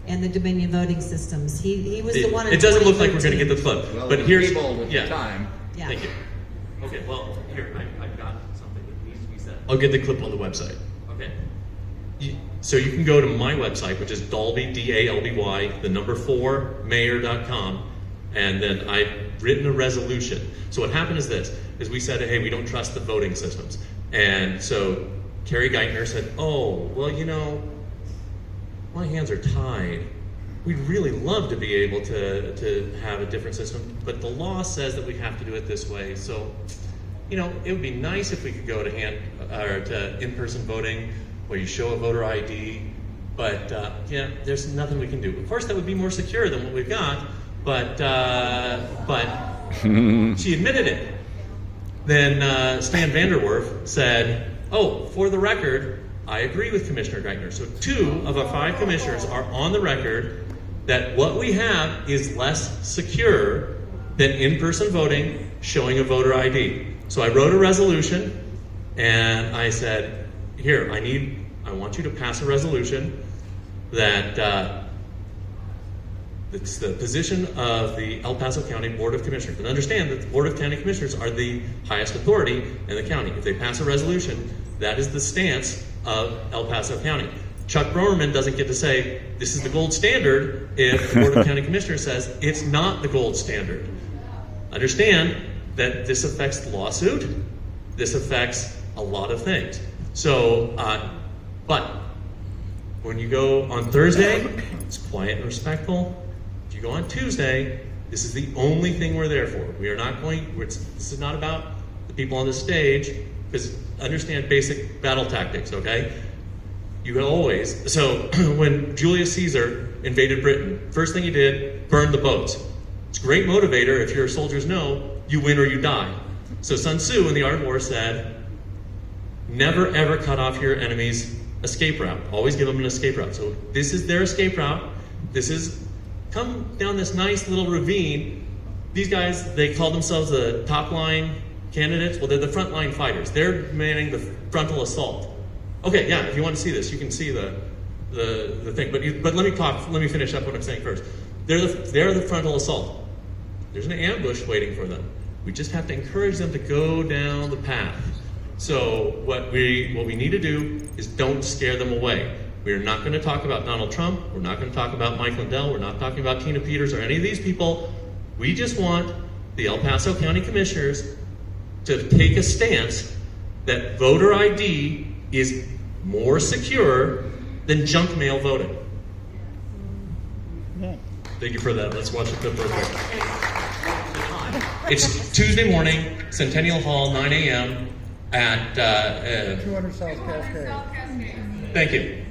And the Dominion voting systems. He was the one. It doesn't look like we're going to get the clip, Well, but here's the time. Yeah. Thank you. Okay, well, here, I've got something that needs to be said. I'll get the clip on the website. Okay. So you can go to my website, which is Dalby, D-A-L-B-Y, 4, mayor.com, and then I've written a resolution. So what happened is this, is we said, hey, we don't trust the voting systems. And so Carrie Geithner said, oh, well, my hands are tied. We'd really love to be able to have a different system, but the law says that we have to do it this way. So, it would be nice if we could go to in-person voting where you show a voter ID, but there's nothing we can do. Of course, that would be more secure than what we've got, but she admitted it. Then Stan Vanderwerf said, oh, for the record, I agree with Commissioner Geithner. So 2 of our 5 commissioners are on the record that what we have is less secure than in-person voting showing a voter ID. So I wrote a resolution and I said, here, I want you to pass a resolution that it's the position of the El Paso County Board of Commissioners. And understand that the Board of County Commissioners are the highest authority in the county. If they pass a resolution, that is the stance of El Paso County. Chuck Bromerman doesn't get to say, this is the gold standard, if the Board of County Commissioners says it's not the gold standard. Understand that this affects the lawsuit. This affects a lot of things. So, but when you go on Thursday, it's quiet and respectful. If you go on Tuesday, this is the only thing we're there for. We are not this is not about the people on the stage, because understand basic battle tactics, okay? You always, so when Julius Caesar invaded Britain, first thing he did, burned the boats. It's a great motivator if your soldiers know you win or you die. So Sun Tzu in the Art of War said, never ever cut off your enemy's escape route. Always give them an escape route. So this is their escape route. This is, come down this nice little ravine. These guys, they call themselves the top line candidates. Well, they're the front line fighters. They're manning the frontal assault. Okay, yeah, if you want to see this, you can see the thing. But let me finish up what I'm saying first. They're the frontal assault. There's an ambush waiting for them. We just have to encourage them to go down the path. So what we need to do is don't scare them away. We're not going to talk about Donald Trump. We're not going to talk about Mike Lindell. We're not talking about Tina Peters or any of these people. We just want the El Paso County Commissioners to take a stance that voter ID is more secure than junk mail voting. Thank you for that. Let's watch the clip real quick. It's Tuesday morning, Centennial Hall, 9 a.m. at 200 South Cascade. Thank you.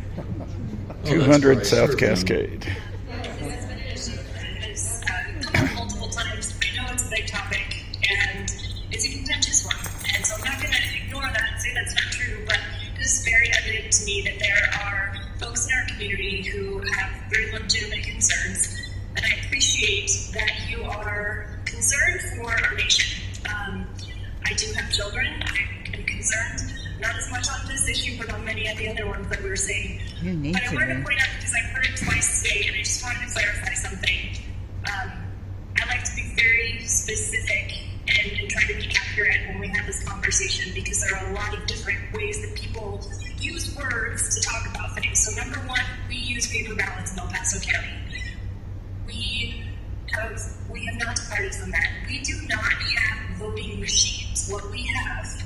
200 South Cascade. It's been an issue that has come up multiple times. I know it's a big topic, and it's a contentious one. And so I'm not going to ignore that and say that's not true, but it is very evident to me that there are folks in our community who have very legitimate concerns. And I appreciate that you are concerned for our nation. I do have children. I am concerned, not as much on this issue, but on many of the other ones that we were saying. But I wanted to point out, because I've heard it twice today, and I just wanted to clarify something. I like to be very specific and try to be accurate when we have this conversation, because there are a lot of different ways that people use words to talk about things. So number one, we use paper ballots in El Paso County. We have not departed from that. We do not have voting machines. What we have,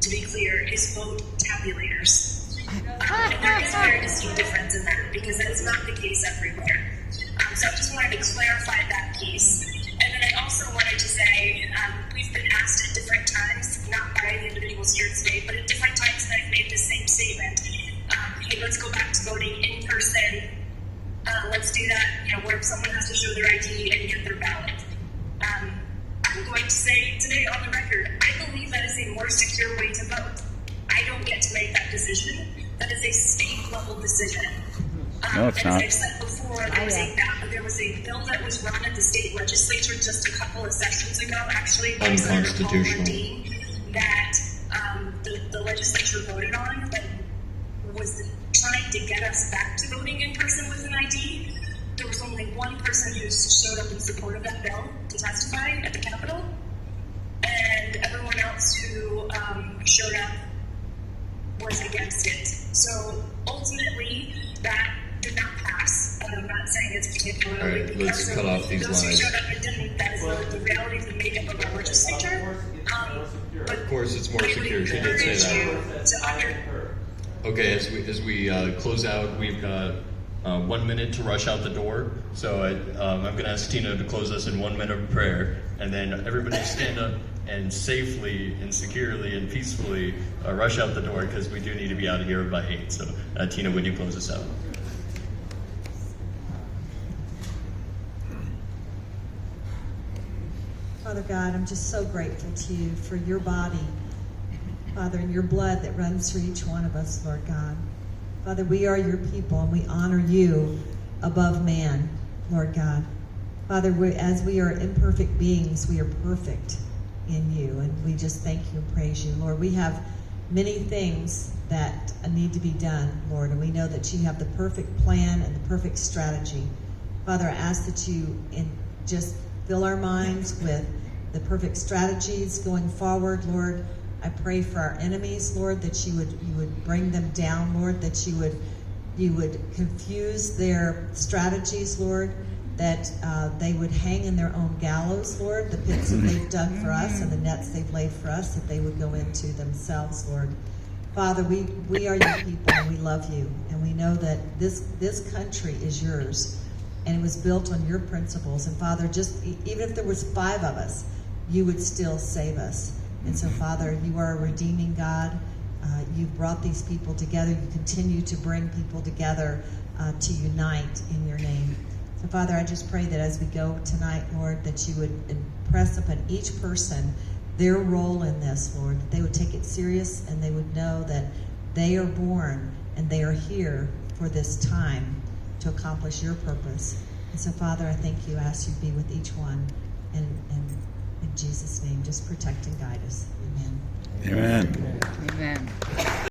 to be clear, is vote tabulators. And there is a very distinct difference in that, because that is not the case everywhere. So I just wanted to clarify that piece. And then I also wanted to say, we've been asked at different times, not by the individuals here today, but at different times that I've made the same statement. Hey, let's go back to voting in person. Let's do that, where someone has to show their ID and get their ballot. I'm going to say today on the record, I believe that is a more secure way to vote. I don't get to make that decision. That is a state-level decision. No, it's not. As I've said before, there was a bill that was run at the state legislature just a couple of sessions ago, actually, by Senator Paul Mundine, that the legislature voted on that was trying to get us back to voting in person with an ID. There was only one person who showed up in support of that bill to testify at the Capitol, and everyone else who showed up was against it. So ultimately, that did not pass. And I'm not saying it's particularly All right, let's cut off these those lines. who showed up and didn't. That is not the reality of the makeup of our legislature. But Of course, it's more secure. She did say that. Okay, as we close out, we've got 1 minute to rush out the door. So I'm going to ask Tina to close us in 1 minute of prayer, and then everybody stand up and safely and securely and peacefully rush out the door, because we do need to be out of here by 8. So Tina, would you close us out? Father God, I'm just so grateful to you for your body, Father, and your blood that runs through each one of us, Lord God. Father, we are your people, and we honor you above man, Lord God. Father, as we are imperfect beings, we are perfect in you, and we just thank you and praise you. Lord, we have many things that need to be done, Lord, and we know that you have the perfect plan and the perfect strategy. Father, I ask that you just fill our minds with the perfect strategies going forward, Lord. I pray for our enemies, Lord, that you would bring them down, Lord, that you would confuse their strategies, Lord, that they would hang in their own gallows, Lord, the pits that they've dug for us and the nets they've laid for us, that they would go into themselves, Lord. Father, we are your people, and we love you, and we know that this country is yours, and it was built on your principles. And Father, just even if there was 5 of us, you would still save us. And so, Father, you are a redeeming God. You've brought these people together. You continue to bring people together to unite in your name. So, Father, I just pray that as we go tonight, Lord, that you would impress upon each person their role in this, Lord, that they would take it serious, and they would know that they are born and they are here for this time to accomplish your purpose. And so, Father, I thank you. I ask you to be with each one, and in Jesus' name, just protect and guide us. Amen. Amen. Amen.